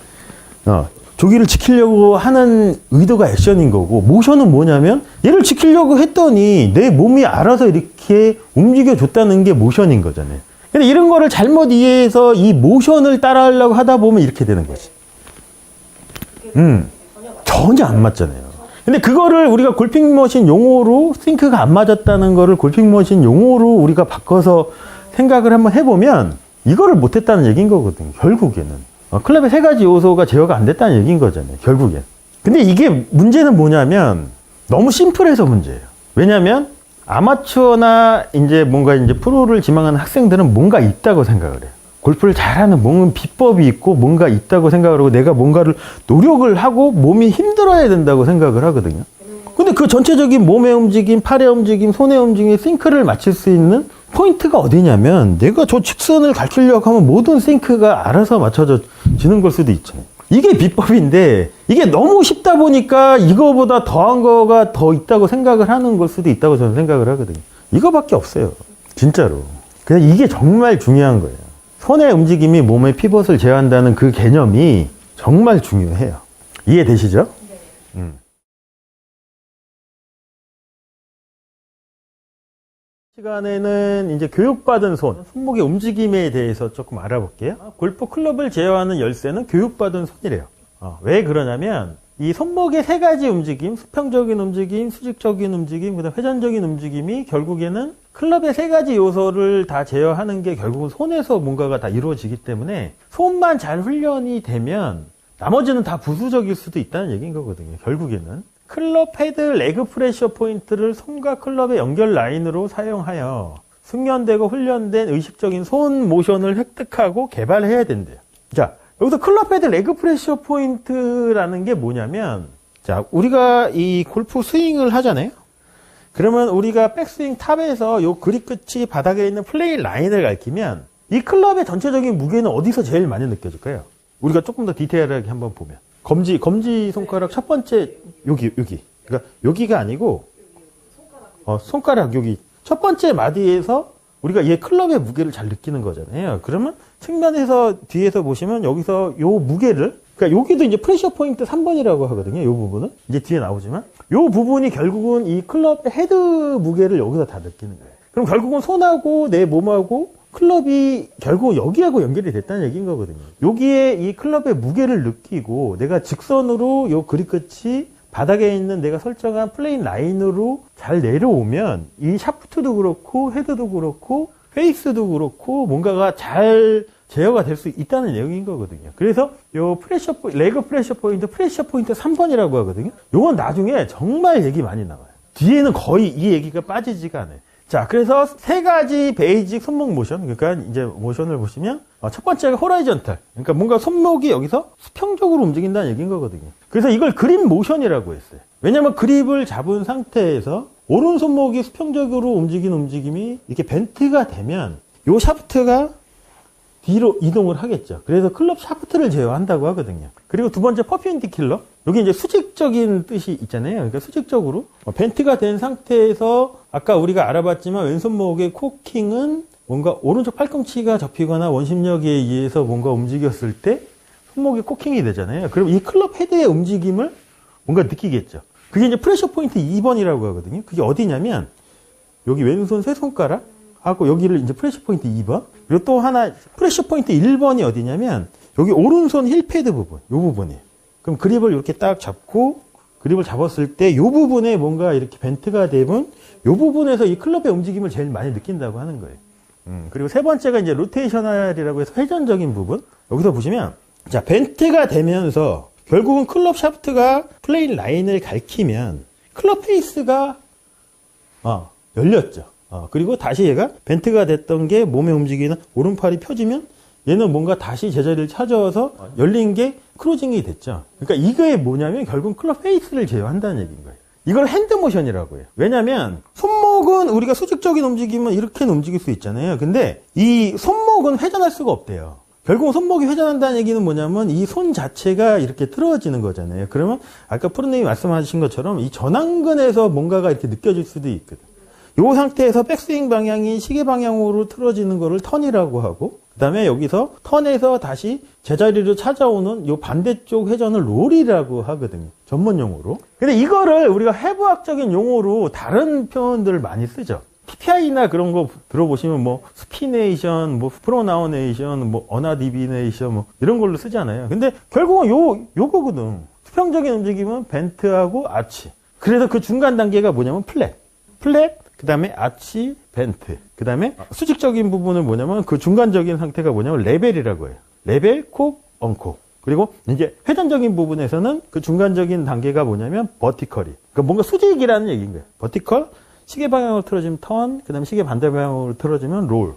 A: 조기를 지키려고 하는 의도가 액션인 거고, 모션은 뭐냐면 얘를 지키려고 했더니 내 몸이 알아서 이렇게 움직여줬다는 게 모션인 거잖아요. 근데 이런 거를 잘못 이해해서 이 모션을 따라하려고 하다 보면 이렇게 되는 거지. 전혀 안 맞잖아요. 근데 그거를 우리가 골핑머신 용어로 싱크가 안 맞았다는 거를 골핑머신 용어로 우리가 바꿔서 생각을 한번 해보면 이거를 못했다는 얘기인 거거든요. 결국에는 클럽의 세 가지 요소가 제어가 안 됐다는 얘기인 거잖아요. 결국엔. 근데 이게 문제는 뭐냐면 너무 심플해서 문제예요. 왜냐하면 아마추어나 이제 뭔가 이제 프로를 지망하는 학생들은 뭔가 있다고 생각을 해요. 골프를 잘하는 뭔가 비법이 있고 뭔가 있다고 생각을 하고 내가 뭔가를 노력을 하고 몸이 힘들어야 된다고 생각을 하거든요. 근데 근데 그 전체적인 몸의 움직임, 팔의 움직임, 손의 움직임에 싱크를 맞출 수 있는 포인트가 어디냐면 내가 저 직선을 가르치려고 하면 모든 싱크가 알아서 맞춰지는 걸 수도 있죠. 이게 비법인데 이게 너무 쉽다 보니까 이거보다 더한 거가 더 있다고 생각을 하는 걸 수도 있다고 저는 생각을 하거든요. 이거밖에 없어요. 진짜로. 그냥 이게 정말 중요한 거예요. 손의 움직임이 몸의 피벗을 제어한다는 그 개념이 정말 중요해요. 이해되시죠? 네. 시간에는 이제 교육받은 손목의 움직임에 대해서 조금 알아볼게요. 골프 클럽을 제어하는 열쇠는 교육받은 손이래요. 왜 그러냐면 이 손목의 세 가지 움직임, 수평적인 움직임, 수직적인 움직임, 그다음 회전적인 움직임이 결국에는 클럽의 세 가지 요소를 다 제어하는 게 결국은 손에서 뭔가가 다 이루어지기 때문에 손만 잘 훈련이 되면 나머지는 다 부수적일 수도 있다는 얘기인 거거든요. 결국에는 클럽 헤드 레그 프레셔 포인트를 손과 클럽의 연결 라인으로 사용하여 숙련되고 훈련된 의식적인 손 모션을 획득하고 개발해야 된대요. 자, 여기서 클럽 헤드 레그 프레셔 포인트라는 게 뭐냐면, 자, 우리가 이 골프 스윙을 하잖아요. 그러면 우리가 백스윙 탑에서 요 그립 끝이 바닥에 있는 플레이 라인을 가리키면 이 클럽의 전체적인 무게는 어디서 제일 많이 느껴질까요? 우리가 조금 더 디테일하게 한번 보면 검지 손가락 첫 번째 여기 그러니까 여기가 아니고 손가락 여기 첫 번째 마디에서 우리가 얘 클럽의 무게를 잘 느끼는 거잖아요. 그러면 측면에서 뒤에서 보시면 여기서 요 무게를, 그러니까 여기도 이제 프레셔 포인트 3번이라고 하거든요. 요 부분은 이제 뒤에 나오지만 요 부분이 결국은 이 클럽 헤드 무게를 여기서 다 느끼는 거예요. 그럼 결국은 손하고 내 몸하고 클럽이 결국 여기하고 연결이 됐다는 얘기인 거거든요. 여기에 이 클럽의 무게를 느끼고 내가 직선으로 요 그립 끝이 바닥에 있는 내가 설정한 플레인 라인으로 잘 내려오면 이 샤프트도 그렇고 헤드도 그렇고 페이스도 그렇고 뭔가가 잘 제어가 될 수 있다는 내용인 거거든요. 그래서 요 레그 프레셔 포인트 3번이라고 하거든요. 요건 나중에 정말 얘기 많이 나와요. 뒤에는 거의 이 얘기가 빠지지가 않아요. 자, 그래서 세 가지 베이직 손목 모션, 그러니까 이제 모션을 보시면 첫 번째가 호라이전탈, 그러니까 뭔가 손목이 여기서 수평적으로 움직인다는 얘기인 거거든요. 그래서 이걸 그립 모션이라고 했어요. 왜냐하면 그립을 잡은 상태에서 오른손목이 수평적으로 움직이는 움직임이 이렇게 벤트가 되면 요 샤프트가 뒤로 이동을 하겠죠. 그래서 클럽 샤프트를 제어한다고 하거든요. 그리고 두 번째 퍼펜디큘러, 여기 이제 수직적인 뜻이 있잖아요. 그러니까 수직적으로 벤트가 된 상태에서 아까 우리가 알아봤지만 왼손목의 코킹은 뭔가 오른쪽 팔꿈치가 접히거나 원심력에 의해서 뭔가 움직였을 때 손목이 코킹이 되잖아요. 그럼 이 클럽 헤드의 움직임을 뭔가 느끼겠죠. 그게 이제 프레셔 포인트 2번이라고 하거든요. 그게 어디냐면 여기 왼손 세 손가락 하고 여기를 이제 프레셔 포인트 2번. 그리고 또 하나 프레셔 포인트 1번이 어디냐면 여기 오른손 힐패드 부분, 요 부분이에요. 그럼 그립을 이렇게 딱 잡고 그립을 잡았을 때 요 부분에 뭔가 이렇게 벤트가 되면 요 부분에서 이 클럽의 움직임을 제일 많이 느낀다고 하는 거예요. 그리고 세 번째가 이제 로테이셔널이라고 해서 회전적인 부분. 여기서 보시면 자, 벤트가 되면서 결국은 클럽 샤프트가 플레인 라인을 가리키면 클럽 페이스가 열렸죠. 그리고 다시 얘가 벤트가 됐던 게 몸에 움직이는 오른팔이 펴지면 얘는 뭔가 다시 제자리를 찾아와서 열린 게 크로징이 됐죠. 그러니까 이게 뭐냐면 결국 클럽 페이스를 제어한다는 얘기인 거예요. 이걸 핸드모션이라고 해요. 왜냐면 손목은 우리가 수직적인 움직임은 이렇게는 움직일 수 있잖아요. 근데 이 손목은 회전할 수가 없대요. 결국 손목이 회전한다는 얘기는 뭐냐면 이 손 자체가 이렇게 틀어지는 거잖아요. 그러면 아까 프로님이 말씀하신 것처럼 이 전완근에서 뭔가가 이렇게 느껴질 수도 있거든. 이 상태에서 백스윙 방향이 시계 방향으로 틀어지는 거를 턴이라고 하고, 그 다음에 여기서 턴에서 다시 제자리로 찾아오는 이 반대쪽 회전을 롤이라고 하거든요. 전문 용어로. 근데 이거를 우리가 해부학적인 용어로 다른 표현들을 많이 쓰죠. PPI나 그런 거 들어보시면 뭐 스피네이션, 뭐 프로나우네이션, 뭐 어나디비네이션 뭐 이런 걸로 쓰잖아요. 근데 결국은 요거거든. 수평적인 움직임은 벤트하고 아치. 그래서 그 중간 단계가 뭐냐면 플랫, 그 다음에 아치, 벤트. 그 다음에 수직적인 부분은 뭐냐면 그 중간적인 상태가 뭐냐면 레벨이라고 해요. 레벨, 콕, 언콕. 그리고 이제 회전적인 부분에서는 그 중간적인 단계가 뭐냐면 버티컬이. 그러니까 뭔가 수직이라는 얘기인 거예요. 버티컬, 시계 방향으로 틀어지면 턴, 그 다음에 시계 반대 방향으로 틀어지면 롤.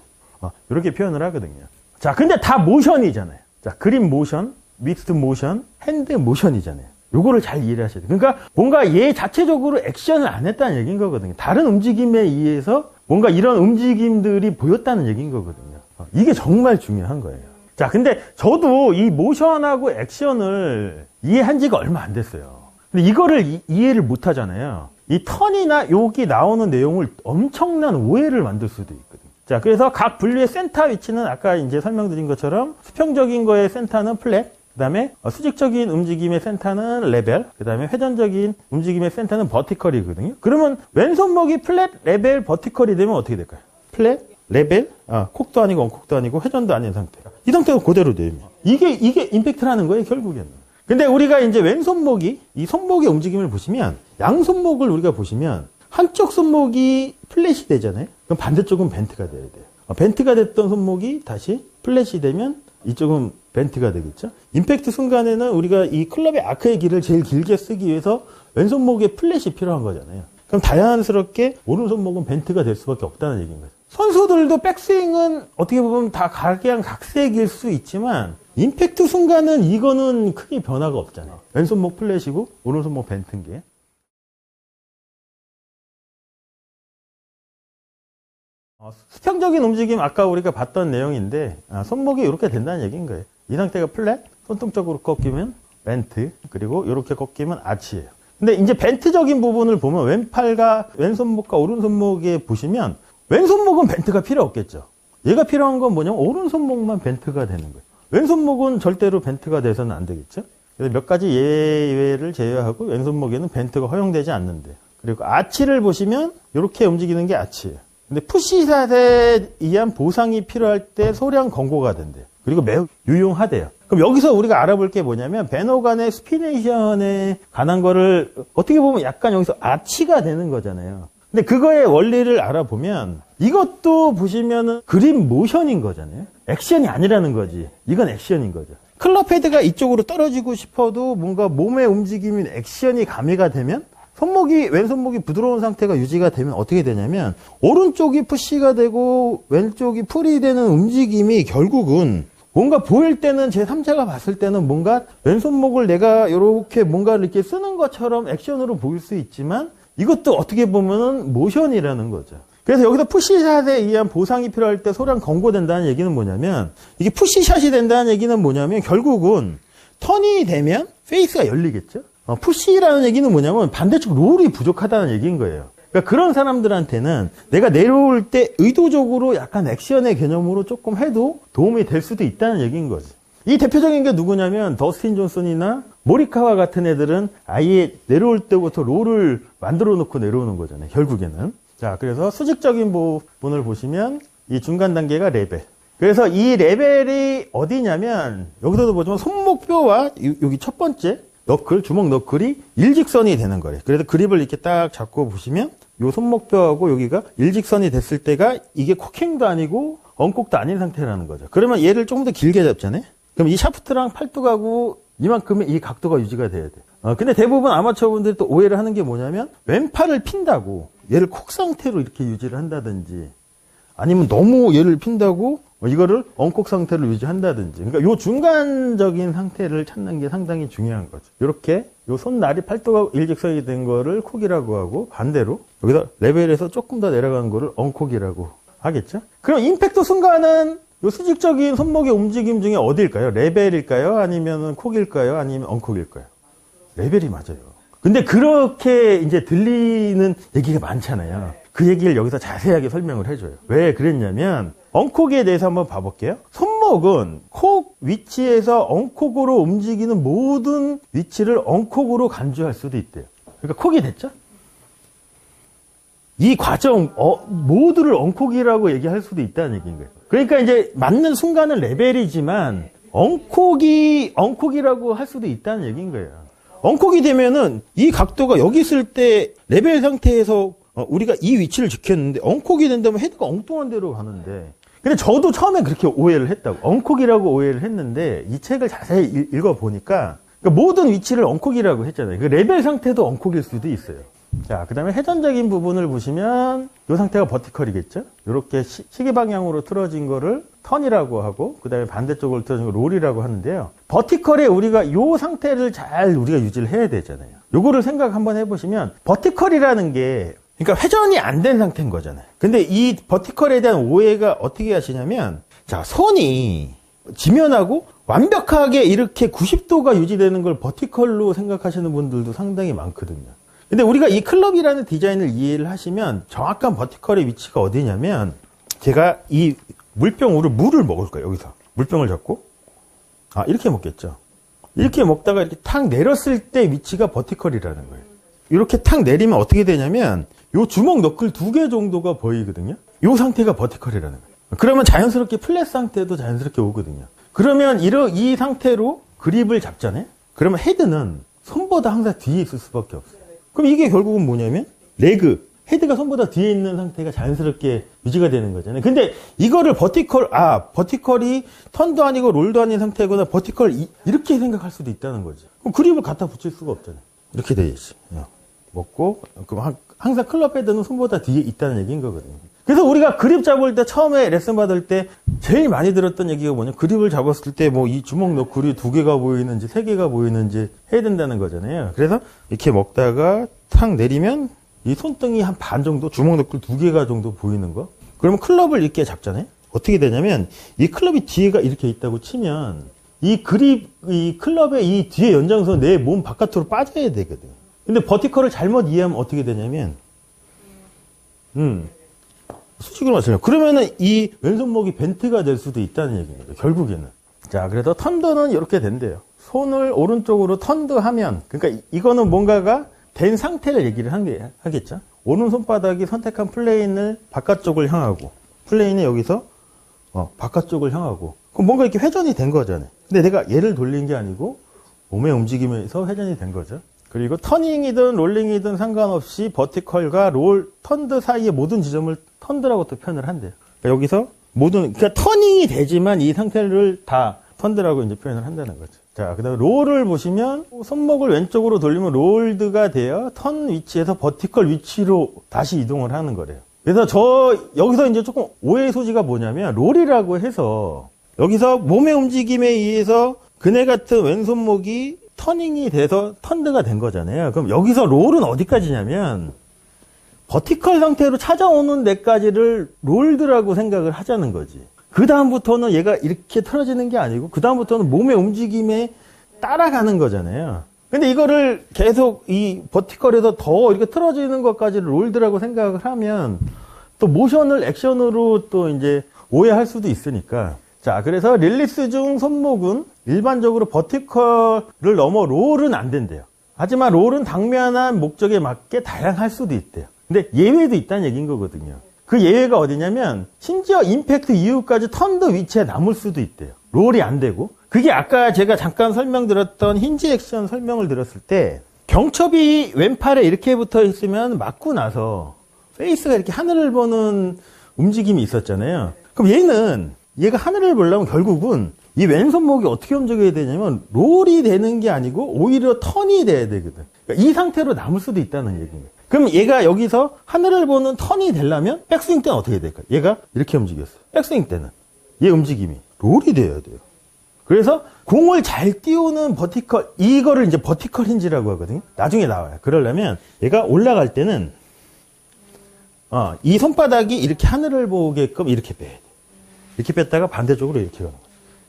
A: 이렇게 표현을 하거든요. 자, 근데 다 모션이잖아요. 자, 그립 모션, 미스트 모션, 핸드 모션이잖아요. 요거를 잘 이해를 하셔야 돼요. 그러니까 뭔가 얘 자체적으로 액션을 안 했다는 얘기인 거거든요. 다른 움직임에 의해서 뭔가 이런 움직임들이 보였다는 얘기인 거거든요. 이게 정말 중요한 거예요. 자, 근데 저도 이 모션하고 액션을 이해한 지가 얼마 안 됐어요. 근데 이거를 이해를 못 하잖아요. 이 턴이나 여기 나오는 내용을 엄청난 오해를 만들 수도 있거든요. 자, 그래서 각 분류의 센터 위치는 아까 이제 설명드린 것처럼 수평적인 거의 센터는 플랫, 그 다음에 수직적인 움직임의 센터는 레벨, 그 다음에 회전적인 움직임의 센터는 버티컬이거든요. 그러면 왼손목이 플랫, 레벨, 버티컬이 되면 어떻게 될까요? 플랫, 레벨, 콕도 아니고 언콕도 아니고 회전도 아닌 상태. 이 상태가 그대로 되면 이게 임팩트라는 거예요, 결국에는. 근데 우리가 이제 왼손목이, 이 손목의 움직임을 보시면, 양손목을 우리가 보시면, 한쪽 손목이 플랫이 되잖아요? 그럼 반대쪽은 벤트가 돼야 돼요. 벤트가 됐던 손목이 다시 플랫이 되면, 이쪽은 벤트가 되겠죠? 임팩트 순간에는 우리가 이 클럽의 아크의 길을 제일 길게 쓰기 위해서 왼손목에 플랫이 필요한 거잖아요. 그럼 자연스럽게 오른손목은 벤트가 될 수밖에 없다는 얘기인 거죠. 선수들도 백스윙은 어떻게 보면 다 각색일 수 있지만 임팩트 순간은 이거는 크게 변화가 없잖아요. 왼손목 플랫이고 오른손목 벤트인 게. 수평적인 움직임 아까 우리가 봤던 내용인데 손목이 이렇게 된다는 얘기인 거예요. 이 상태가 플랫, 손등쪽으로 꺾이면 벤트, 그리고 이렇게 꺾이면 아치예요. 근데 이제 벤트적인 부분을 보면 왼손목과 오른손목에 보시면 왼손목은 벤트가 필요 없겠죠. 얘가 필요한 건 뭐냐면 오른손목만 벤트가 되는 거예요. 왼손목은 절대로 벤트가 돼서는 안 되겠죠. 그래서 몇 가지 예외를 제외하고 왼손목에는 벤트가 허용되지 않는데. 그리고 아치를 보시면 이렇게 움직이는 게 아치예요. 근데 푸시샷에 의한 보상이 필요할 때 소량 권고가 된대요. 그리고 매우 유용하대요. 그럼 여기서 우리가 알아볼 게 뭐냐면 배너 간의 스피네이션에 관한 거를 어떻게 보면 약간 여기서 아치가 되는 거잖아요. 근데 그거의 원리를 알아보면 이것도 보시면은 그림 모션인 거잖아요. 액션이 아니라는 거지. 이건 액션인 거죠. 클럽 헤드가 이쪽으로 떨어지고 싶어도 뭔가 몸의 움직임인 액션이 가미가 되면 왼손목이 부드러운 상태가 유지가 되면 어떻게 되냐면 오른쪽이 푸시가 되고 왼쪽이 풀이 되는 움직임이 결국은 뭔가 보일 때는 제3자가 봤을 때는 뭔가 왼손목을 내가 이렇게 뭔가를 이렇게 쓰는 것처럼 액션으로 보일 수 있지만 이것도 어떻게 보면은 모션이라는 거죠. 그래서 여기서 푸시샷에 의한 보상이 필요할 때 소량 권고된다는 얘기는 뭐냐면 이게 푸시샷이 된다는 얘기는 뭐냐면 결국은 턴이 되면 페이스가 열리겠죠. 푸시라는 얘기는 뭐냐면 반대쪽 롤이 부족하다는 얘기인 거예요. 그러니까 그런 사람들한테는 내가 내려올 때 의도적으로 약간 액션의 개념으로 조금 해도 도움이 될 수도 있다는 얘기인 거지. 이 대표적인 게 누구냐면 더스틴 존슨이나 모리카와 같은 애들은 아예 내려올 때부터 롤을 만들어 놓고 내려오는 거잖아요. 결국에는. 자, 그래서 수직적인 부분을 보시면 이 중간 단계가 레벨. 그래서 이 레벨이 어디냐면 여기서도 보지만 손목뼈와 여기 첫 번째 주먹 너클이 일직선이 되는 거예요. 그래서 그립을 이렇게 딱 잡고 보시면 이 손목뼈하고 여기가 일직선이 됐을 때가 이게 코킹도 아니고 언콕도 아닌 상태라는 거죠. 그러면 얘를 조금 더 길게 잡잖아요. 그럼 이 샤프트랑 팔뚝하고 이만큼의 이 각도가 유지가 돼야 돼. 근데 대부분 아마추어분들이 또 오해를 하는 게 뭐냐면 왼팔을 핀다고 얘를 콕 상태로 이렇게 유지를 한다든지 아니면 너무 얘를 핀다고 이거를 언콕 상태를 유지한다든지. 그러니까 요 중간적인 상태를 찾는 게 상당히 중요한 거죠. 이렇게 요 손날이 팔뚝하고 일직선이 된 거를 콕이라고 하고 반대로 여기다 레벨에서 조금 더 내려간 거를 언콕이라고 하겠죠. 그럼 임팩트 순간은 요 수직적인 손목의 움직임 중에 어디일까요? 레벨일까요? 아니면 콕일까요? 아니면 언콕일까요? 레벨이 맞아요. 근데 그렇게 이제 들리는 얘기가 많잖아요. 그 얘기를 여기서 자세하게 설명을 해줘요. 왜 그랬냐면 언콕에 대해서 한번 봐볼게요. 손목은 콕 위치에서 언콕으로 움직이는 모든 위치를 언콕으로 간주할 수도 있대요. 그러니까 콕이 됐죠? 이 과정 모두를 언콕이라고 얘기할 수도 있다는 얘기인 거예요. 그러니까 이제 맞는 순간은 레벨이지만 언콕이라고 할 수도 있다는 얘기인 거예요. 언콕이 되면은 이 각도가 여기 있을 때 레벨 상태에서 우리가 이 위치를 지켰는데 언콕이 된다면 헤드가 엉뚱한 데로 가는데 근데 저도 처음에 그렇게 오해를 했다고 언콕이라고 오해를 했는데 이 책을 자세히 읽어보니까 그러니까 모든 위치를 언콕이라고 했잖아요. 그 레벨 상태도 언콕일 수도 있어요. 자, 그 다음에 회전적인 부분을 보시면 이 상태가 버티컬이겠죠. 이렇게 시계 방향으로 틀어진 거를 턴이라고 하고 그다음에 반대쪽으로 틀어주는 거 롤이라고 하는데요. 버티컬에 우리가 이 상태를 잘 우리가 유지를 해야 되잖아요. 요거를 생각 한번 해보시면 버티컬이라는 게 그러니까 회전이 안 된 상태인 거잖아요. 근데 이 버티컬에 대한 오해가 어떻게 하시냐면 자, 손이 지면하고 완벽하게 이렇게 90도가 유지되는 걸 버티컬로 생각하시는 분들도 상당히 많거든요. 근데 우리가 이 클럽이라는 디자인을 이해를 하시면 정확한 버티컬의 위치가 어디냐면 제가 이 물병으로 물을 먹을 거예요. 여기서 물병을 잡고 이렇게 먹겠죠. 이렇게 먹다가 이렇게 탁 내렸을 때 위치가 버티컬이라는 거예요. 이렇게 탁 내리면 어떻게 되냐면 요 주먹 너클 2개 정도가 보이거든요. 요 상태가 버티컬이라는 거예요. 그러면 자연스럽게 플랫 상태도 자연스럽게 오거든요. 그러면 이 상태로 그립을 잡잖아요. 그러면 헤드는 손보다 항상 뒤에 있을 수밖에 없어요. 그럼 이게 결국은 뭐냐면 레그, 헤드가 손보다 뒤에 있는 상태가 자연스럽게 유지가 되는 거잖아요. 근데 이거를 버티컬이 턴도 아니고 롤도 아닌 상태거나 버티컬 이렇게 생각할 수도 있다는 거죠. 그럼 그립을 갖다 붙일 수가 없잖아요. 이렇게 돼야지. 먹고 그럼 항상 클럽 헤드는 손보다 뒤에 있다는 얘기인 거거든요. 그래서 우리가 그립 잡을 때 처음에 레슨 받을 때 제일 많이 들었던 얘기가 뭐냐, 그립을 잡았을 때 뭐 이 주먹 너클이 2개가 보이는지 3개가 보이는지 해야 된다는 거잖아요. 그래서 이렇게 먹다가 탁 내리면 이 손등이 한 반 정도, 주먹 너클 2개가 정도 보이는 거. 그러면 클럽을 이렇게 잡잖아요. 어떻게 되냐면 이 클럽이 뒤에가 이렇게 있다고 치면 이 클럽의 이 뒤에 연장선 내 몸 바깥으로 빠져야 되거든. 근데 버티컬을 잘못 이해하면 어떻게 되냐면 수직으로 맞춰요. 그러면은 이 왼손목이 벤트가 될 수도 있다는 얘기입니다. 결국에는. 자, 그래서 턴드는 이렇게 된대요. 손을 오른쪽으로 턴드하면, 그러니까 이거는 뭔가가 된 상태를 얘기를 하겠죠. 오른 손바닥이 선택한 플레인을 바깥쪽을 향하고, 플레인이 여기서 바깥쪽을 향하고, 그럼 뭔가 이렇게 회전이 된 거잖아요. 근데 내가 얘를 돌린 게 아니고 몸의 움직임에서 회전이 된 거죠. 그리고 터닝이든 롤링이든 상관없이 버티컬과 턴드 사이의 모든 지점을 턴드라고 또 표현을 한대요. 그러니까 여기서 그러니까 터닝이 되지만 이 상태를 다 턴드라고 이제 표현을 한다는 거죠. 자, 그 다음에 롤을 보시면 손목을 왼쪽으로 돌리면 롤드가 되어 턴 위치에서 버티컬 위치로 다시 이동을 하는 거래요. 그래서 여기서 이제 조금 오해의 소지가 뭐냐면 롤이라고 해서 여기서 몸의 움직임에 의해서 그네 같은 왼손목이 터닝이 돼서 턴드가 된 거잖아요. 그럼 여기서 롤은 어디까지냐면 버티컬 상태로 찾아오는 데까지를 롤드라고 생각을 하자는 거지. 그 다음부터는 얘가 이렇게 틀어지는 게 아니고 그 다음부터는 몸의 움직임에 따라가는 거잖아요. 근데 이거를 계속 이 버티컬에서 더 이렇게 틀어지는 것까지를 롤드라고 생각을 하면 또 모션을 액션으로 또 이제 오해할 수도 있으니까. 자, 그래서 릴리스 중 손목은 일반적으로 버티컬을 넘어 롤은 안 된대요. 하지만 롤은 당면한 목적에 맞게 다양할 수도 있대요. 근데 예외도 있다는 얘기인 거거든요. 그 예외가 어디냐면 심지어 임팩트 이후까지 턴드 위치에 남을 수도 있대요. 롤이 안 되고. 그게 아까 제가 잠깐 설명드렸던 힌지 액션 설명을 들었을 때 경첩이 왼팔에 이렇게 붙어 있으면 맞고 나서 페이스가 이렇게 하늘을 보는 움직임이 있었잖아요. 그럼 얘가 하늘을 보려면 결국은 이 왼손목이 어떻게 움직여야 되냐면 롤이 되는 게 아니고 오히려 턴이 돼야 되거든. 그러니까 이 상태로 남을 수도 있다는 얘기입니다. 그럼 얘가 여기서 하늘을 보는 턴이 되려면 백스윙 때는 어떻게 될까요? 얘가 이렇게 움직였어요. 백스윙 때는 얘 움직임이 롤이 돼야 돼요. 그래서 공을 잘 띄우는 버티컬, 이거를 이제 버티컬 힌지라고 하거든요. 나중에 나와요. 그러려면 얘가 올라갈 때는 이 손바닥이 이렇게 하늘을 보게끔 이렇게 빼야 돼. 이렇게 뺐다가 반대쪽으로 이렇게 가는 거죠.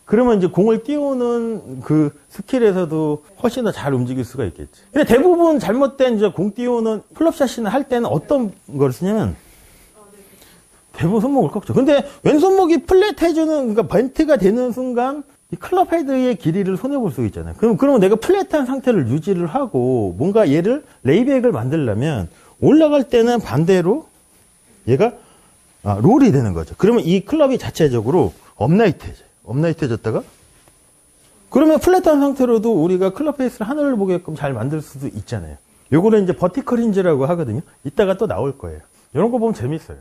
A: 그러면 이제 공을 띄우는 그 스킬에서도 훨씬 더 잘 움직일 수가 있겠지. 근데 대부분 잘못된 이제 공 띄우는 플롭샷이나 할 때는 어떤 걸 쓰냐면 대부분 손목을 꺾죠. 근데 왼손목이 플랫해주는, 그러니까 벤트가 되는 순간 이 클럽 헤드의 길이를 손해볼 수 있잖아요. 그러면 내가 플랫한 상태를 유지를 하고 뭔가 얘를 레이백을 만들려면 올라갈 때는 반대로 얘가 롤이 되는 거죠. 그러면 이 클럽이 자체적으로 업라이트해졌다가 그러면 플랫한 상태로도 우리가 클럽 페이스를 하늘을 보게끔 잘 만들 수도 있잖아요. 요거는 이제 버티컬 힌지라고 하거든요. 이따가 또 나올 거예요. 이런 거 보면 재밌어요.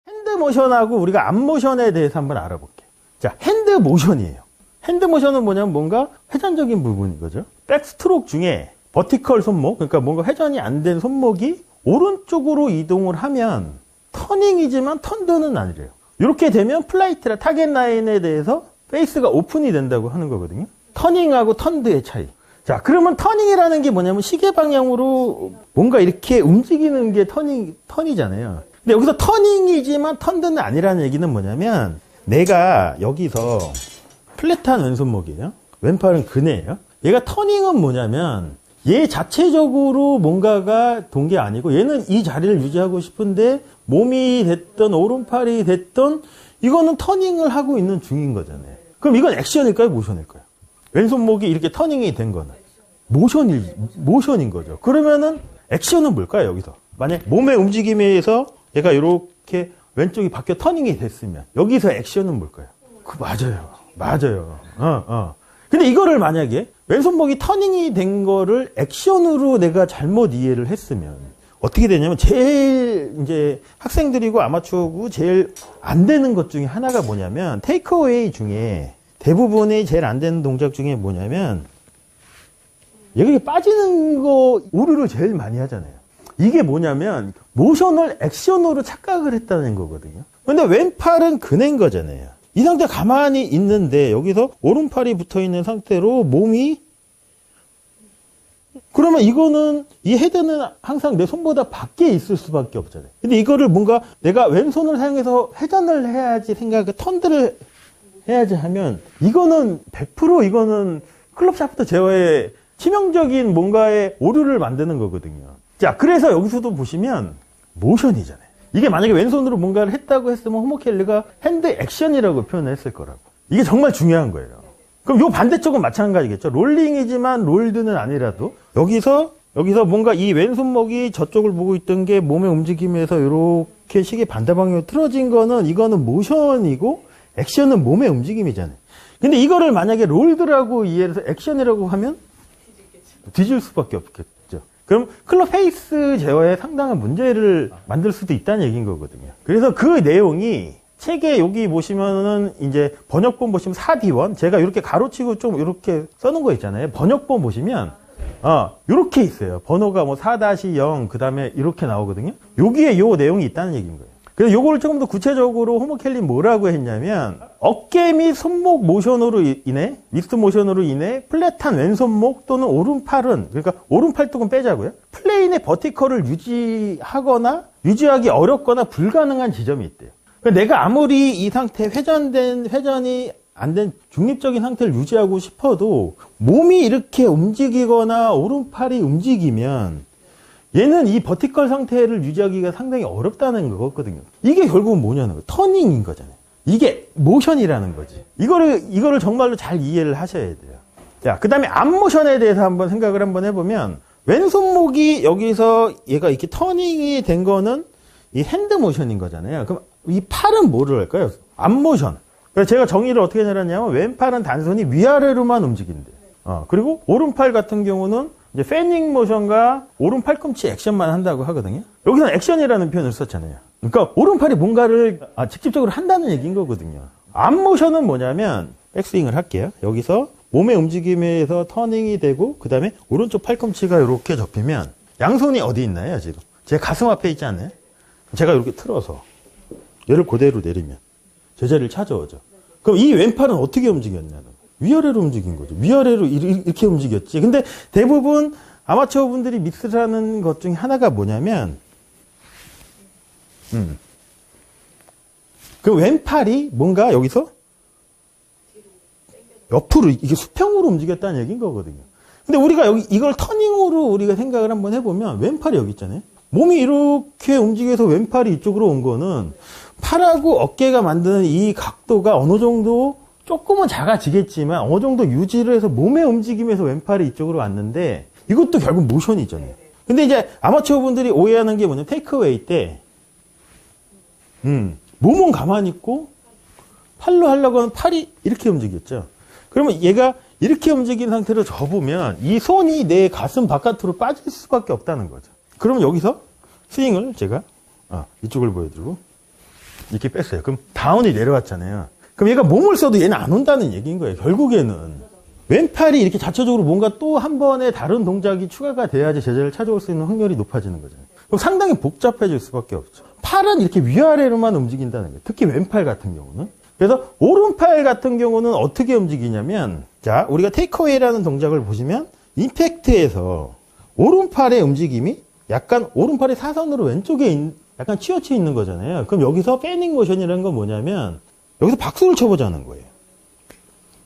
A: 핸드 모션하고 우리가 암 모션에 대해서 한번 알아볼게요. 자, 핸드 모션이에요. 핸드 모션은 뭐냐면 뭔가 회전적인 부분인 거죠. 백스트로크 중에 버티컬 손목, 그러니까 뭔가 회전이 안 된 손목이 오른쪽으로 이동을 하면 터닝이지만 턴드는 아니래요. 이렇게 되면 플라이트라 타겟 라인에 대해서 페이스가 오픈이 된다고 하는 거거든요. 터닝하고 턴드의 차이. 자, 그러면 터닝이라는 게 뭐냐면 시계 방향으로 뭔가 이렇게 움직이는 게 턴이잖아요. 근데 여기서 터닝이지만 턴드는 아니라는 얘기는 뭐냐면 내가 여기서 플랫한 왼손목이에요. 왼팔은 근해예요. 얘가 터닝은 뭐냐면 얘 자체적으로 뭔가가 돈 게 아니고 얘는 이 자리를 유지하고 싶은데 몸이 됐던 오른팔이 됐던 이거는 터닝을 하고 있는 중인 거잖아요. 그럼 이건 액션일까요? 모션일까요? 왼손목이 이렇게 터닝이 된 거는 모션인 거죠. 그러면은 액션은 뭘까요? 여기서 만약 몸의 움직임에 의해서 얘가 이렇게 왼쪽이 바뀌어 터닝이 됐으면 여기서 액션은 뭘까요? 맞아요. 근데 이거를 만약에 왼손목이 터닝이 된 거를 액션으로 내가 잘못 이해를 했으면 어떻게 되냐면 제일 이제 학생들이고 아마추어고 제일 안 되는 것 중에 하나가 뭐냐면 테이크어웨이 중에 대부분의 제일 안 되는 동작 중에 뭐냐면 얘가 이렇게 빠지는 거 오류를 제일 많이 하잖아요. 이게 뭐냐면 모션을 액션으로 착각을 했다는 거거든요. 근데 왼팔은 근해인 거잖아요. 이 상태 가만히 있는데 여기서 오른팔이 붙어 있는 상태로 몸이 그러면 이거는 이 헤드는 항상 내 손보다 밖에 있을 수밖에 없잖아요. 근데 이거를 뭔가 내가 왼손을 사용해서 회전을 해야지 생각을 턴드를 해야지 하면 이거는 100% 이거는 클럽 샤프트 제어에 치명적인 뭔가의 오류를 만드는 거거든요. 자, 그래서 여기서도 보시면 모션이잖아요. 이게 만약에 왼손으로 뭔가를 했다고 했으면 호모켈리가 핸드 액션이라고 표현을 했을 거라고. 이게 정말 중요한 거예요. 그럼 요 반대쪽은 마찬가지겠죠. 롤링이지만 롤드는 아니라도 여기서 뭔가 이 왼손목이 저쪽을 보고 있던 게 몸의 움직임에서 이렇게 시계 반대 방향으로 틀어진 거는 이거는 모션이고 액션은 몸의 움직임이잖아요. 근데 이거를 만약에 롤드라고 이해해서 액션이라고 하면 뒤질 수밖에 없겠죠. 그럼 클럽 페이스 제어에 상당한 문제를 만들 수도 있다는 얘기인 거거든요. 그래서 그 내용이 책에 여기 보시면은 이제 번역본 보시면 4D1 제가 이렇게 가로치고 좀 이렇게 써놓은 거 있잖아요. 번역본 보시면 이렇게 있어요. 번호가 뭐 4-0 그다음에 이렇게 나오거든요. 여기에 요 내용이 있다는 얘기인 거예요. 그래서 요거를 조금 더 구체적으로 호모켈리 뭐라고 했냐면 어깨 및 손목 모션으로 인해 믹스드 모션으로 인해 플랫한 왼손목 또는 오른팔은 그러니까 오른팔 쪽은 빼자고요. 플레인의 버티컬을 유지하기 어렵거나 불가능한 지점이 있대요. 그러니까 내가 아무리 이 상태 회전이 안 된 중립적인 상태를 유지하고 싶어도 몸이 이렇게 움직이거나 오른팔이 움직이면 얘는 이 버티컬 상태를 유지하기가 상당히 어렵다는 거거든요. 이게 결국은 뭐냐는 거예요. 터닝인 거잖아요. 이게 모션이라는 거지. 이거를 정말로 잘 이해를 하셔야 돼요. 자, 그 다음에 앞모션에 대해서 한번 생각을 한번 해보면 왼손목이 여기서 얘가 이렇게 터닝이 된 거는 이 핸드 모션인 거잖아요. 그럼 이 팔은 뭐를 할까요? 앞모션. 그래서 제가 정의를 어떻게 내렸냐면 왼팔은 단순히 위아래로만 움직인대요. 그리고 오른팔 같은 경우는 이제 패닝 모션과 오른 팔꿈치 액션만 한다고 하거든요. 여기서는 액션이라는 표현을 썼잖아요. 그러니까 오른팔이 뭔가를 직접적으로 한다는 얘기인 거거든요. 앞모션은 뭐냐면 백스윙을 할게요. 여기서 몸의 움직임에 의해서 터닝이 되고 그 다음에 오른쪽 팔꿈치가 이렇게 접히면 양손이 어디 있나요 지금? 제 가슴 앞에 있지 않나요? 제가 이렇게 틀어서 얘를 그대로 내리면 제자리를 찾아오죠. 그럼 이 왼팔은 어떻게 움직였냐는 거예요. 위아래로 움직인 거죠. 위아래로 이렇게 움직였지. 근데 대부분 아마추어 분들이 믹스를 하는 것 중에 하나가 뭐냐면, 그 왼팔이 뭔가 여기서 옆으로, 이게 수평으로 움직였다는 얘기인 거거든요. 근데 우리가 이걸 터닝으로 우리가 생각을 한번 해보면 왼팔이 여기 있잖아요. 몸이 이렇게 움직여서 왼팔이 이쪽으로 온 거는 팔하고 어깨가 만드는 이 각도가 어느 정도 조금은 작아지겠지만 어느 정도 유지를 해서 몸의 움직임에서 왼팔이 이쪽으로 왔는데 이것도 결국 모션이잖아요. 근데 이제 아마추어 분들이 오해하는 게 뭐냐면 테이크어웨이 때 몸은 가만히 있고 팔로 하려고 하면 팔이 이렇게 움직였죠. 그러면 얘가 이렇게 움직인 상태로 접으면 이 손이 내 가슴 바깥으로 빠질 수밖에 없다는 거죠. 그러면 여기서 스윙을 제가 이쪽을 보여드리고 이렇게 뺐어요. 그럼 다운이 내려왔잖아요. 그럼 얘가 몸을 써도 얘는 안 온다는 얘기인 거예요. 결국에는 왼팔이 이렇게 자체적으로 뭔가 또 한 번의 다른 동작이 추가가 돼야지 제자를 찾아올 수 있는 확률이 높아지는 거잖아요. 그럼 상당히 복잡해질 수밖에 없죠. 팔은 이렇게 위아래로만 움직인다는 거예요. 특히 왼팔 같은 경우는. 그래서 오른팔 같은 경우는 어떻게 움직이냐면, 자, 우리가 테이크어웨이라는 동작을 보시면 임팩트에서 오른팔의 움직임이 약간 오른팔의 사선으로 왼쪽에 약간 치우쳐 있는 거잖아요. 그럼 여기서 패닝 모션이라는 건 뭐냐면 여기서 박수를 쳐보자는 거예요.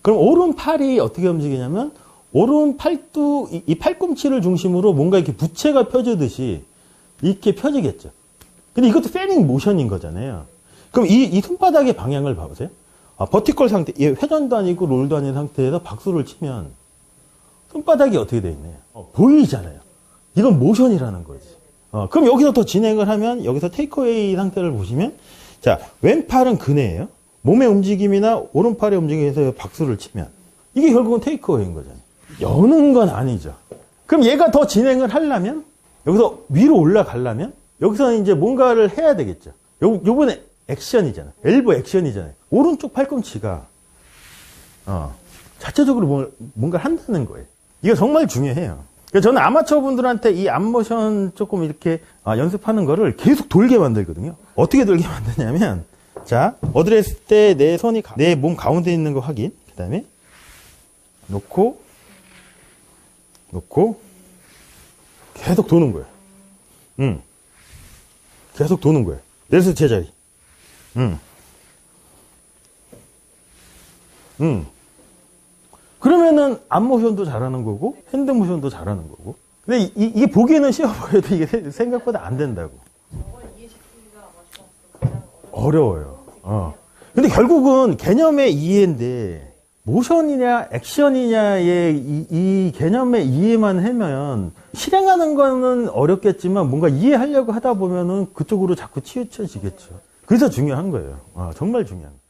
A: 그럼 오른팔이 어떻게 움직이냐면 오른 팔뚝, 이 팔꿈치를 중심으로 뭔가 이렇게 부채가 펴지듯이 이렇게 펴지겠죠. 근데 이것도 패닝 모션인 거잖아요. 그럼 이 손바닥의 방향을 봐보세요. 버티컬 상태, 얘 회전도 아니고 롤도 아닌 상태에서 박수를 치면 손바닥이 어떻게 돼 있나요? 보이잖아요. 이건 모션이라는 거지. 그럼 여기서 더 진행을 하면 여기서 테이크어웨이 상태를 보시면 자, 왼팔은 그네예요. 몸의 움직임이나 오른팔의 움직임에서 박수를 치면 이게 결국은 테이크어웨이인 거잖아요. 여는 건 아니죠. 그럼 얘가 더 진행을 하려면 여기서 위로 올라가려면 여기서는 이제 뭔가를 해야 되겠죠. 요번에 액션이잖아. 엘보 액션이잖아요. 오른쪽 팔꿈치가 자체적으로 뭔가를 한다는 거예요. 이거 정말 중요해요. 그래서 저는 아마추어 분들한테 이 앞모션 조금 이렇게 연습하는 거를 계속 돌게 만들거든요. 어떻게 돌게 만드냐면 자, 어드레스 때 내 손이 내 몸 가운데 있는 거 확인. 그 다음에 놓고 계속 도는 거예요. 계속 도는 거예요. 내려서 제자리. 그러면은 앞모션도 잘하는 거고 핸드모션도 잘하는 거고. 근데 이게 보기에는 쉬워 보여도 이게 생각보다 안 된다고. 어려워요. 근데 결국은 개념의 이해인데 모션이냐 액션이냐의 이 개념의 이해만 하면 실행하는 거는 어렵겠지만 뭔가 이해하려고 하다 보면은 그쪽으로 자꾸 치우쳐지겠죠. 그래서 중요한 거예요. 정말 중요한 거예요.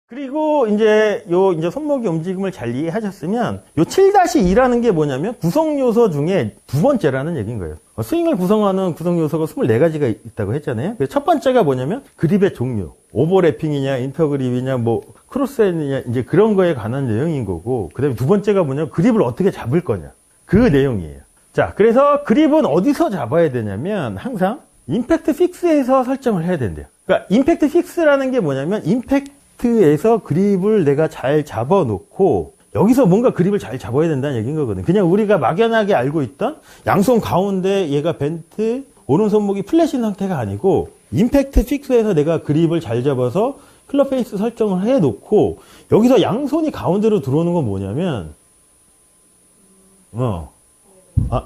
A: 그리고 이제 손목의 움직임을 잘 이해하셨으면 요 7-2라는 게 뭐냐면 구성 요소 중에 두 번째라는 얘기인 거예요. 스윙을 구성하는 구성 요소가 24가지가 있다고 했잖아요. 그래서 첫 번째가 뭐냐면 그립의 종류, 오버래핑이냐, 인터그립이냐, 뭐 크로스헤드냐 이제 그런 거에 관한 내용인 거고, 그다음에 두 번째가 뭐냐면 그립을 어떻게 잡을 거냐 그 내용이에요. 자, 그래서 그립은 어디서 잡아야 되냐면 항상 임팩트 픽스에서 설정을 해야 된대요. 그러니까 임팩트 픽스라는 게 뭐냐면 임팩트에서 그립을 내가 잘 잡아놓고 여기서 뭔가 그립을 잘 잡아야 된다는 얘기인 거거든. 그냥 우리가 막연하게 알고 있던 양손 가운데 얘가 벤트, 오른손목이 플랫인 상태가 아니고 임팩트 픽스에서 내가 그립을 잘 잡아서 클럽 페이스 설정을 해놓고 여기서 양손이 가운데로 들어오는 건 뭐냐면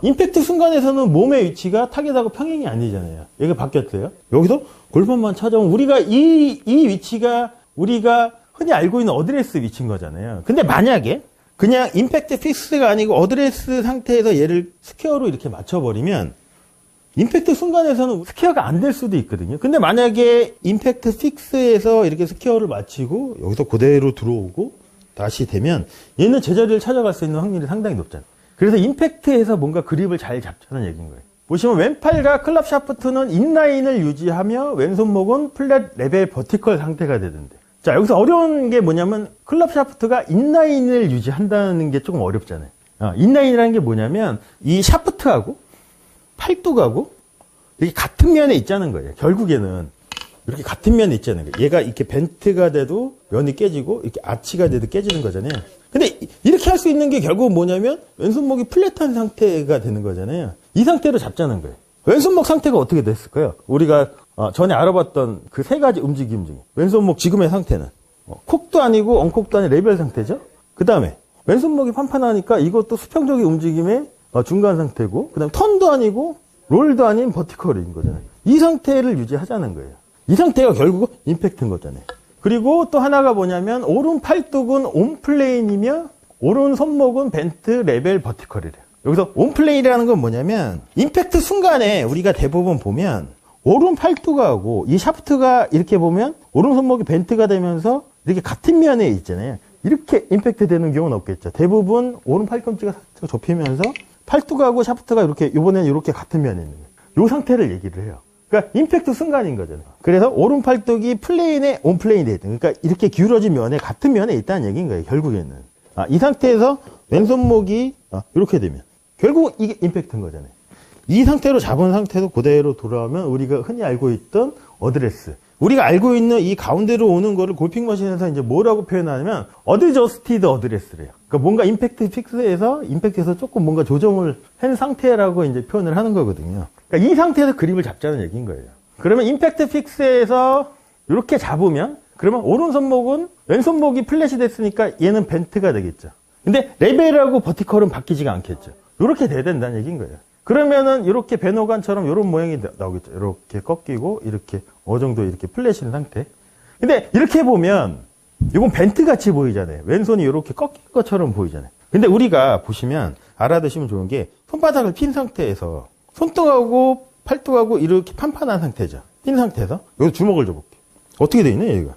A: 임팩트 순간에서는 몸의 위치가 타겟하고 평행이 아니잖아요. 얘가 바뀌었어요. 여기서 골반만 찾아오면 우리가 이 위치가 우리가 흔히 알고 있는 어드레스 위치인 거잖아요. 근데 만약에 그냥 임팩트 픽스가 아니고 어드레스 상태에서 얘를 스퀘어로 이렇게 맞춰버리면 임팩트 순간에서는 스퀘어가 안 될 수도 있거든요. 근데 만약에 임팩트 픽스에서 이렇게 스퀘어를 맞추고 여기서 그대로 들어오고 다시 되면 얘는 제자리를 찾아갈 수 있는 확률이 상당히 높잖아요. 그래서 임팩트에서 뭔가 그립을 잘 잡자는 얘기인 거예요. 보시면 왼팔과 클럽 샤프트는 인라인을 유지하며 왼손목은 플랫 레벨 버티컬 상태가 되던데. 자, 여기서 어려운 게 뭐냐면 클럽 샤프트가 인라인을 유지한다는 게 조금 어렵잖아요. 인라인이라는 게 뭐냐면 이 샤프트하고 팔뚝하고 이렇게 같은 면에 있자는 거예요. 결국에는 이렇게 같은 면에 있자는 거예요. 얘가 이렇게 벤트가 돼도 면이 깨지고 이렇게 아치가 돼도 깨지는 거잖아요. 근데 이렇게 할 수 있는 게 결국은 뭐냐면 왼손목이 플랫한 상태가 되는 거잖아요. 이 상태로 잡자는 거예요. 왼손목 상태가 어떻게 됐을까요? 우리가 전에 알아봤던 그 세 가지 움직임 중에 왼손목 지금의 상태는 콕도 아니고 엉콕도 아닌 레벨 상태죠. 그 다음에 왼손목이 판판하니까 이것도 수평적인 움직임의 중간 상태고, 그 다음에 턴도 아니고 롤도 아닌 버티컬인 거잖아요. 이 상태를 유지하자는 거예요. 이 상태가 결국 임팩트인 거잖아요. 그리고 또 하나가 뭐냐면 오른 팔뚝은 온플레인이며 오른 손목은 벤트 레벨 버티컬이래요. 여기서 온플레인이라는 건 뭐냐면 임팩트 순간에 우리가 대부분 보면 오른 팔뚝하고 이 샤프트가 이렇게 보면 오른 손목이 벤트가 되면서 이렇게 같은 면에 있잖아요. 이렇게 임팩트 되는 경우는 없겠죠. 대부분 오른 팔꿈치가 살짝 좁히면서 팔뚝하고 샤프트가 이렇게 이번에는 이렇게 같은 면에 있는 거예요. 이 상태를 얘기를 해요. 그러니까 임팩트 순간인 거잖아요. 그래서 오른 팔뚝이 플레인에 온플레인이 되어 있다. 그러니까 이렇게 기울어진 면에 같은 면에 있다는 얘기인 거예요. 결국에는 이 상태에서 왼손목이 이렇게 되면 결국 이게 임팩트인 거잖아요. 이 상태로 잡은 상태도 그대로 돌아오면 우리가 흔히 알고 있던 어드레스. 우리가 알고 있는 이 가운데로 오는 거를 골핑 머신에서 이제 뭐라고 표현하냐면 어드저스티드 어드레스래요. 그러니까 뭔가 임팩트 픽스에서 조금 뭔가 조정을 한 상태라고 이제 표현을 하는 거거든요. 그러니까 이 상태에서 그립을 잡자는 얘기인 거예요. 그러면 임팩트 픽스에서 이렇게 잡으면 그러면 오른손목은 왼손목이 플랫이 됐으니까 얘는 벤트가 되겠죠. 근데 레벨하고 버티컬은 바뀌지가 않겠죠. 이렇게 돼야 된다는 얘기인 거예요. 그러면은 이렇게 배노관처럼 이런 모양이 나오겠죠. 이렇게 꺾이고 이렇게 어느 정도 이렇게 플랫인 상태. 근데 이렇게 보면 이건 벤트 같이 보이잖아요. 왼손이 이렇게 꺾인 것처럼 보이잖아요. 근데 우리가 보시면 알아두시면 좋은 게 손바닥을 핀 상태에서 손등하고 팔뚝하고 이렇게 판판한 상태죠. 핀 상태에서 여기 주먹을 줘볼게요. 어떻게 돼 있나요, 얘가?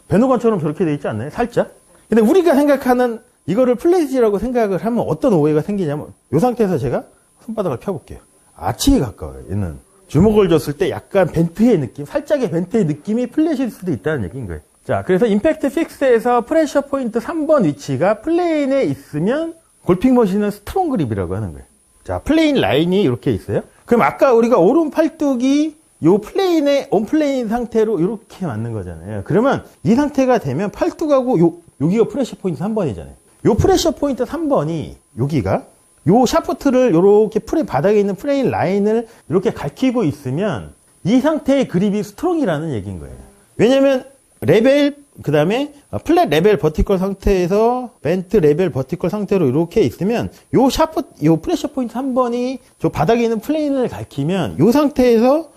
A: 배노관처럼 저렇게 돼 있지 않나요? 살짝. 근데 우리가 생각하는 이거를 플랫이라고 생각을 하면 어떤 오해가 생기냐면 이 상태에서 제가 손바닥을 펴볼게요. 아치에 가까워요. 얘는 주먹을 줬을 때 약간 벤트의 느낌, 살짝의 벤트의 느낌이 플랫일 수도 있다는 얘기인 거예요. 자, 그래서 임팩트 픽스에서 프레셔 포인트 3번 위치가 플레인에 있으면 골핑 머신은 스트롱 그립이라고 하는 거예요. 자, 플레인 라인이 이렇게 있어요. 그럼 아까 우리가 오른 팔뚝이 요 플레인의 온플레인 상태로 이렇게 맞는 거잖아요. 그러면 이 상태가 되면 팔뚝하고 여기가 프레셔 포인트 3번이잖아요. 요 프레셔 포인트 3번이 여기가 요 샤프트를 요렇게 바닥에 있는 플레인 라인을 이렇게 가리키고 있으면 이 상태의 그립이 스트롱이라는 얘기인 거예요. 왜냐면 레벨, 그 다음에 플랫 레벨 버티컬 상태에서 벤트 레벨 버티컬 상태로 이렇게 있으면 요 프레셔 포인트 3번이 저 바닥에 있는 플레인을 가리키면 요 상태에서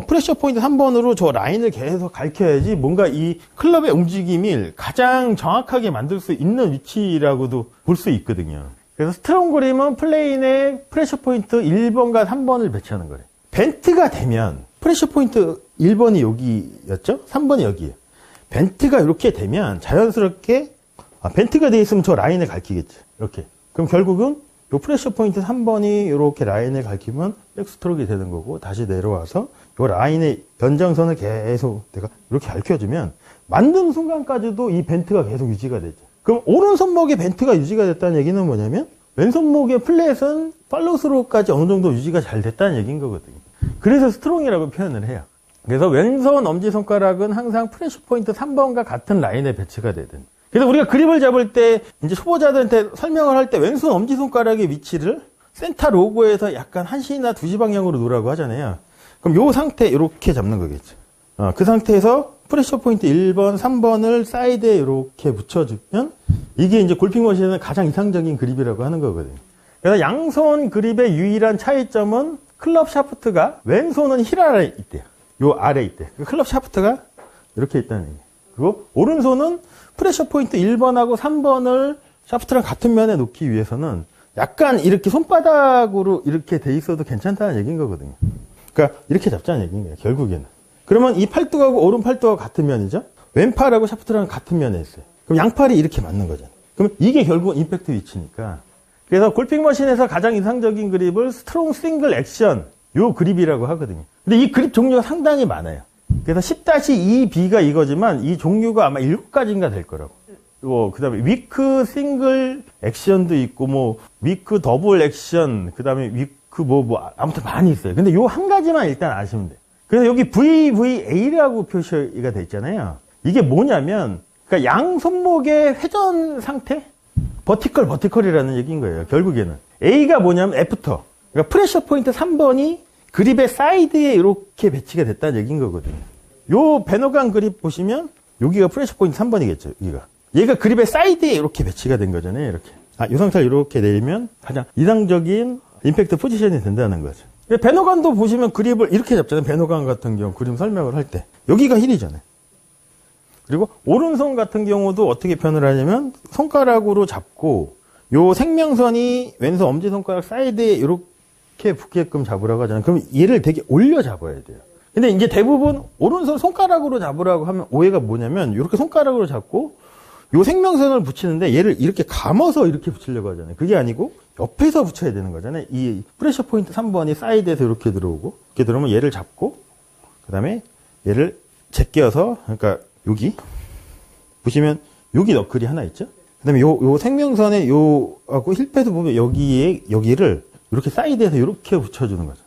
A: 프레셔 포인트 3번으로 저 라인을 계속 가리켜야지 뭔가 이 클럽의 움직임을 가장 정확하게 만들 수 있는 위치라고도 볼 수 있거든요. 그래서 스트롱 그립은 플레인에 프레셔 포인트 1번과 3번을 배치하는 거예요. 벤트가 되면 프레셔 포인트 1번이 여기였죠? 3번이 여기예요. 벤트가 이렇게 되면 자연스럽게 벤트가 돼 있으면 저 라인을 가리키겠죠. 이렇게. 그럼 결국은 요 프레셔 포인트 3번이 이렇게 라인을 가리키면 백스트로크가 되는 거고 다시 내려와서 요 라인의 연장선을 계속 내가 이렇게 가리켜주면 만든 순간까지도 이 벤트가 계속 유지가 되죠. 그럼 오른손목의 벤트가 유지가 됐다는 얘기는 뭐냐면 왼손목의 플랫은 팔로스로까지 어느 정도 유지가 잘 됐다는 얘기인 거거든요. 그래서 스트롱이라고 표현을 해요. 그래서 왼손 엄지손가락은 항상 프레셔 포인트 3번과 같은 라인에 배치가 되든. 그래서 우리가 그립을 잡을 때 이제 초보자들한테 설명을 할 때 왼손 엄지손가락의 위치를 센터 로고에서 약간 1시나 2시 방향으로 놓으라고 하잖아요. 그럼 요 상태 이렇게 잡는 거겠죠. 그 상태에서 프레셔 포인트 1번, 3번을 사이드에 이렇게 붙여주면 이게 이제 골핑 머신의 가장 이상적인 그립이라고 하는 거거든요. 그래서 양손 그립의 유일한 차이점은 클럽 샤프트가 왼손은 힐 아래에 있대요. 요 아래에 있대요. 클럽 샤프트가 이렇게 있다는 얘기예요. 그리고 오른손은 프레셔 포인트 1번하고 3번을 샤프트랑 같은 면에 놓기 위해서는 약간 이렇게 손바닥으로 이렇게 돼 있어도 괜찮다는 얘기인 거거든요. 그러니까 이렇게 잡자는 얘기인 거예요. 결국에는. 그러면 이 팔뚝하고 오른 팔뚝하고 같은 면이죠. 왼팔하고 샤프트랑 같은 면에 있어요. 그럼 양팔이 이렇게 맞는 거잖아요. 그럼 이게 결국은 임팩트 위치니까. 그래서 골핑 머신에서 가장 이상적인 그립을 스트롱 싱글 액션 요 그립이라고 하거든요. 근데 이 그립 종류가 상당히 많아요. 그래서 10-2B가 이거지만 이 종류가 아마 7가지인가 될 거라고. 그 다음에 위크 싱글 액션도 있고, 위크 더블 액션, 그 다음에 위크 아무튼 많이 있어요. 근데 요 한 가지만 일단 아시면 돼요. 그래서 여기 VVA라고 표시가 돼 있잖아요. 이게 뭐냐면, 그러니까 양 손목의 회전 상태? 버티컬이라는 얘기인 거예요. 결국에는. A가 뭐냐면 애프터. 그러니까 프레셔 포인트 3번이 그립의 사이드에 이렇게 배치가 됐다는 얘기인 거거든요. 요 배너간 그립 보시면 여기가 프레셔 포인트 3번이겠죠. 얘가 그립의 사이드에 이렇게 배치가 된 거잖아요. 이렇게. 이 상태를 이렇게 내리면 가장 이상적인 임팩트 포지션이 된다는 거죠. 배너간도 보시면 그립을 이렇게 잡잖아요. 배너간 같은 경우 그림 설명을 할 때. 여기가 힐이잖아요. 그리고 오른손 같은 경우도 어떻게 표현을 하냐면 손가락으로 잡고 요 생명선이 왼손 엄지손가락 사이드에 이렇게 붙게끔 잡으라고 하잖아요. 그럼 얘를 되게 올려 잡아야 돼요. 근데 이제 대부분 오른손 손가락으로 잡으라고 하면 오해가 뭐냐면 이렇게 손가락으로 잡고 요 생명선을 붙이는데 얘를 이렇게 감아서 이렇게 붙이려고 하잖아요. 그게 아니고 옆에서 붙여야 되는 거잖아요. 이 프레셔 포인트 3번이 사이드에서 이렇게 들어오고 이렇게 들어오면 얘를 잡고 그 다음에 얘를 제껴서 그러니까 여기 보시면 여기 너클이 하나 있죠? 그다음에 요 생명선의 요하고 힐패드 보면 여기를 이렇게 사이드에서 이렇게 붙여주는 거죠.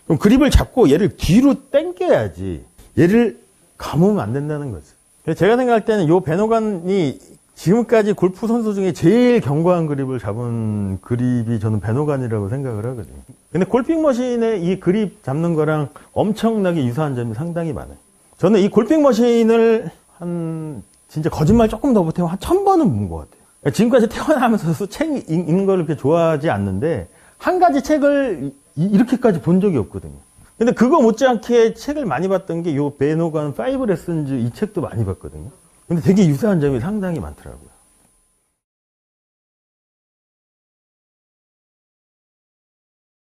A: 그럼 그립을 잡고 얘를 뒤로 당겨야지 얘를 감으면 안 된다는 거죠. 그래서 제가 생각할 때는 요 베노간이 지금까지 골프 선수 중에 제일 견고한 그립을 잡은 그립이 저는 베노간이라고 생각을 하거든요. 근데 골핑 머신의 이 그립 잡는 거랑 엄청나게 유사한 점이 상당히 많아요. 저는 이 골핑 머신을 진짜 거짓말 조금 더 보태면 한 1000번은 본 것 같아요. 지금까지 태어나면서 책 읽는 걸 그렇게 좋아하지 않는데 한 가지 책을 이렇게까지 본 적이 없거든요. 근데 그거 못지않게 책을 많이 봤던 게 요 베노간 5 레슨즈 이 책도 많이 봤거든요. 근데 되게 유사한 점이 상당히 많더라고요.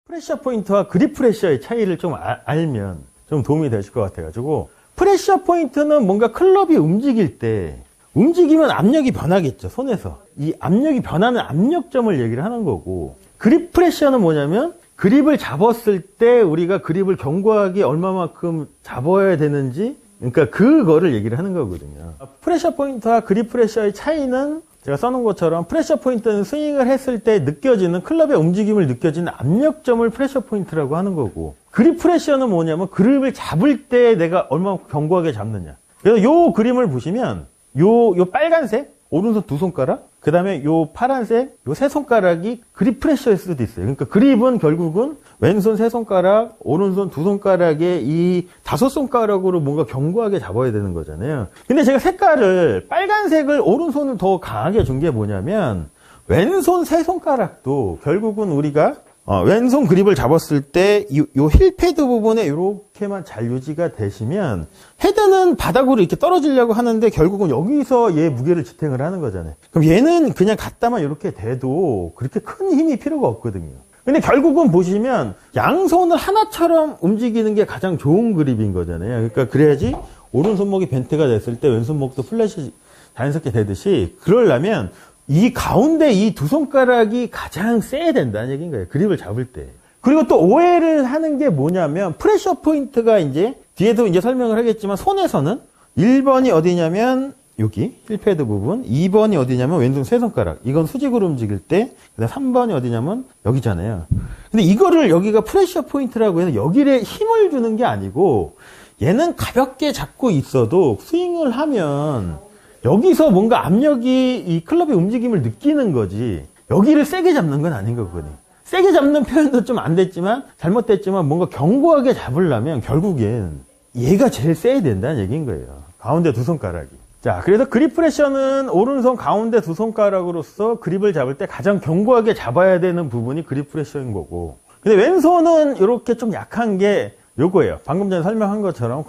A: 프레셔 포인트와 그립 프레셔의 차이를 좀 알면 좀 도움이 되실 것 같아가지고, 프레셔 포인트는 뭔가 클럽이 움직일 때 움직이면 압력이 변하겠죠, 손에서. 이 압력이 변하는 압력점을 얘기를 하는 거고, 그립 프레셔는 뭐냐면 그립을 잡았을 때 우리가 그립을 견고하게 얼마만큼 잡아야 되는지, 그러니까 그거를 얘기를 하는 거거든요. 프레셔 포인트와 그립 프레셔의 차이는 제가 써놓은 것처럼, 프레셔 포인트는 스윙을 했을 때 느껴지는, 클럽의 움직임을 느껴지는 압력점을 프레셔 포인트라고 하는 거고, 그립 프레셔는 뭐냐면 그립을 잡을 때 내가 얼마나 견고하게 잡느냐. 그래서 요 그림을 보시면 요 빨간색 오른손 2손가락, 그 다음에 요 파란색 요 3손가락이 그립 프레셔일 수도 있어요. 그러니까 그립은 결국은 왼손 3손가락, 오른손 2손가락에 이 5손가락으로 뭔가 견고하게 잡아야 되는 거잖아요. 근데 제가 색깔을, 빨간색을 오른손을 더 강하게 준 게 뭐냐면, 왼손 3손가락도 결국은 우리가 왼손 그립을 잡았을 때 요 힐패드 부분에 이렇게만 잘 유지가 되시면, 헤드는 바닥으로 이렇게 떨어지려고 하는데 결국은 여기서 얘 무게를 지탱을 하는 거잖아요. 그럼 얘는 그냥 갖다만 이렇게 대도 그렇게 큰 힘이 필요가 없거든요. 근데 결국은 보시면 양손을 하나처럼 움직이는 게 가장 좋은 그립인 거잖아요. 그러니까 그래야지 오른손목이 벤트가 됐을 때 왼손목도 플랫이 자연스럽게 되듯이, 그러려면 이 가운데 이 2손가락이 가장 세야 된다는 얘기인 거예요, 그립을 잡을 때. 그리고 또 오해를 하는 게 뭐냐면, 프레셔 포인트가 이제 뒤에도 이제 설명을 하겠지만, 손에서는 1번이 어디냐면 여기 힐패드 부분, 2번이 어디냐면 왼손 3손가락, 이건 수직으로 움직일 때, 그다음 3번이 어디냐면 여기잖아요. 근데 이거를 여기가 프레셔 포인트라고 해서 여기에 힘을 주는 게 아니고, 얘는 가볍게 잡고 있어도 스윙을 하면 여기서 뭔가 압력이 이 클럽의 움직임을 느끼는 거지, 여기를 세게 잡는 건 아닌 거거든요. 세게 잡는 표현도 좀 안 됐지만, 잘못됐지만, 뭔가 견고하게 잡으려면 결국엔 얘가 제일 세야 된다는 얘기인 거예요, 가운데 2손가락이. 자, 그래서 그립 프레셔는 오른손 가운데 2손가락으로서 그립을 잡을 때 가장 견고하게 잡아야 되는 부분이 그립 프레셔인 거고, 근데 왼손은 이렇게 좀 약한 게 요거예요. 방금 전에 설명한 것처럼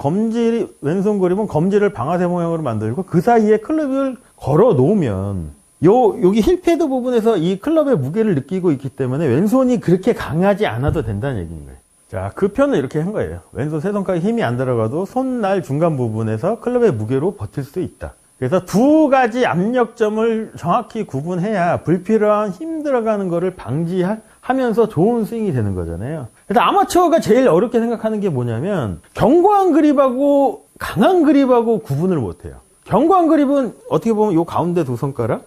A: 왼손 그립은 검지를 방아쇠 모양으로 만들고 그 사이에 클럽을 걸어 놓으면 여기 힐패드 부분에서 이 클럽의 무게를 느끼고 있기 때문에 왼손이 그렇게 강하지 않아도 된다는 얘기인 거예요. 자, 그 표현은 이렇게 한 거예요. 왼손 3손가락에 힘이 안 들어가도 손날 중간 부분에서 클럽의 무게로 버틸 수 있다. 그래서 두 가지 압력점을 정확히 구분해야 불필요한 힘 들어가는 거를 방지하면서 좋은 스윙이 되는 거잖아요. 그래서 아마추어가 제일 어렵게 생각하는 게 뭐냐면, 견고한 그립하고 강한 그립하고 구분을 못해요. 견고한 그립은 어떻게 보면 요 가운데 2손가락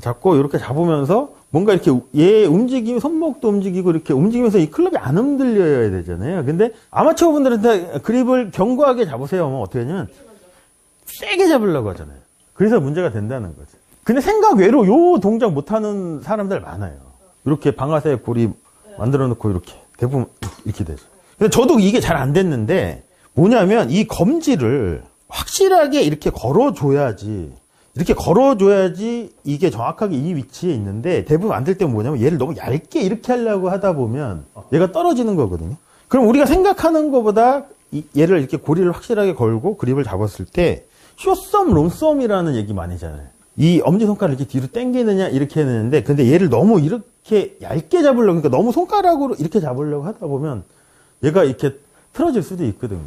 A: 잡고 이렇게 잡으면서 뭔가 이렇게 얘 움직이면 손목도 움직이고 이렇게 움직이면서 이 클럽이 안 흔들려야 되잖아요. 근데 아마추어 분들한테 그립을 견고하게 잡으세요 하면 어떻게 하냐면 세게 잡으려고 하잖아요. 그래서 문제가 된다는 거죠. 근데 생각 외로 요 동작 못하는 사람들 많아요. 이렇게 방아쇠 고리 만들어 놓고 이렇게 대부분 이렇게 되죠. 근데 저도 이게 잘 안 됐는데, 뭐냐면 이 검지를 확실하게 이렇게 걸어줘야지 이게 정확하게 이 위치에 있는데, 대부분 안 될 때는 뭐냐면 얘를 너무 얇게 이렇게 하려고 하다 보면 얘가 떨어지는 거거든요. 그럼 우리가 생각하는 것보다 얘를 이렇게 고리를 확실하게 걸고 그립을 잡았을 때 숏썸, 롱썸이라는 얘기 많이 하잖아요. 이 엄지손가락을 이렇게 뒤로 당기느냐 이렇게 했는데, 근데 얘를 너무 이렇게 얇게 잡으려고, 그러니까 너무 손가락으로 이렇게 잡으려고 하다 보면 얘가 이렇게 틀어질 수도 있거든요.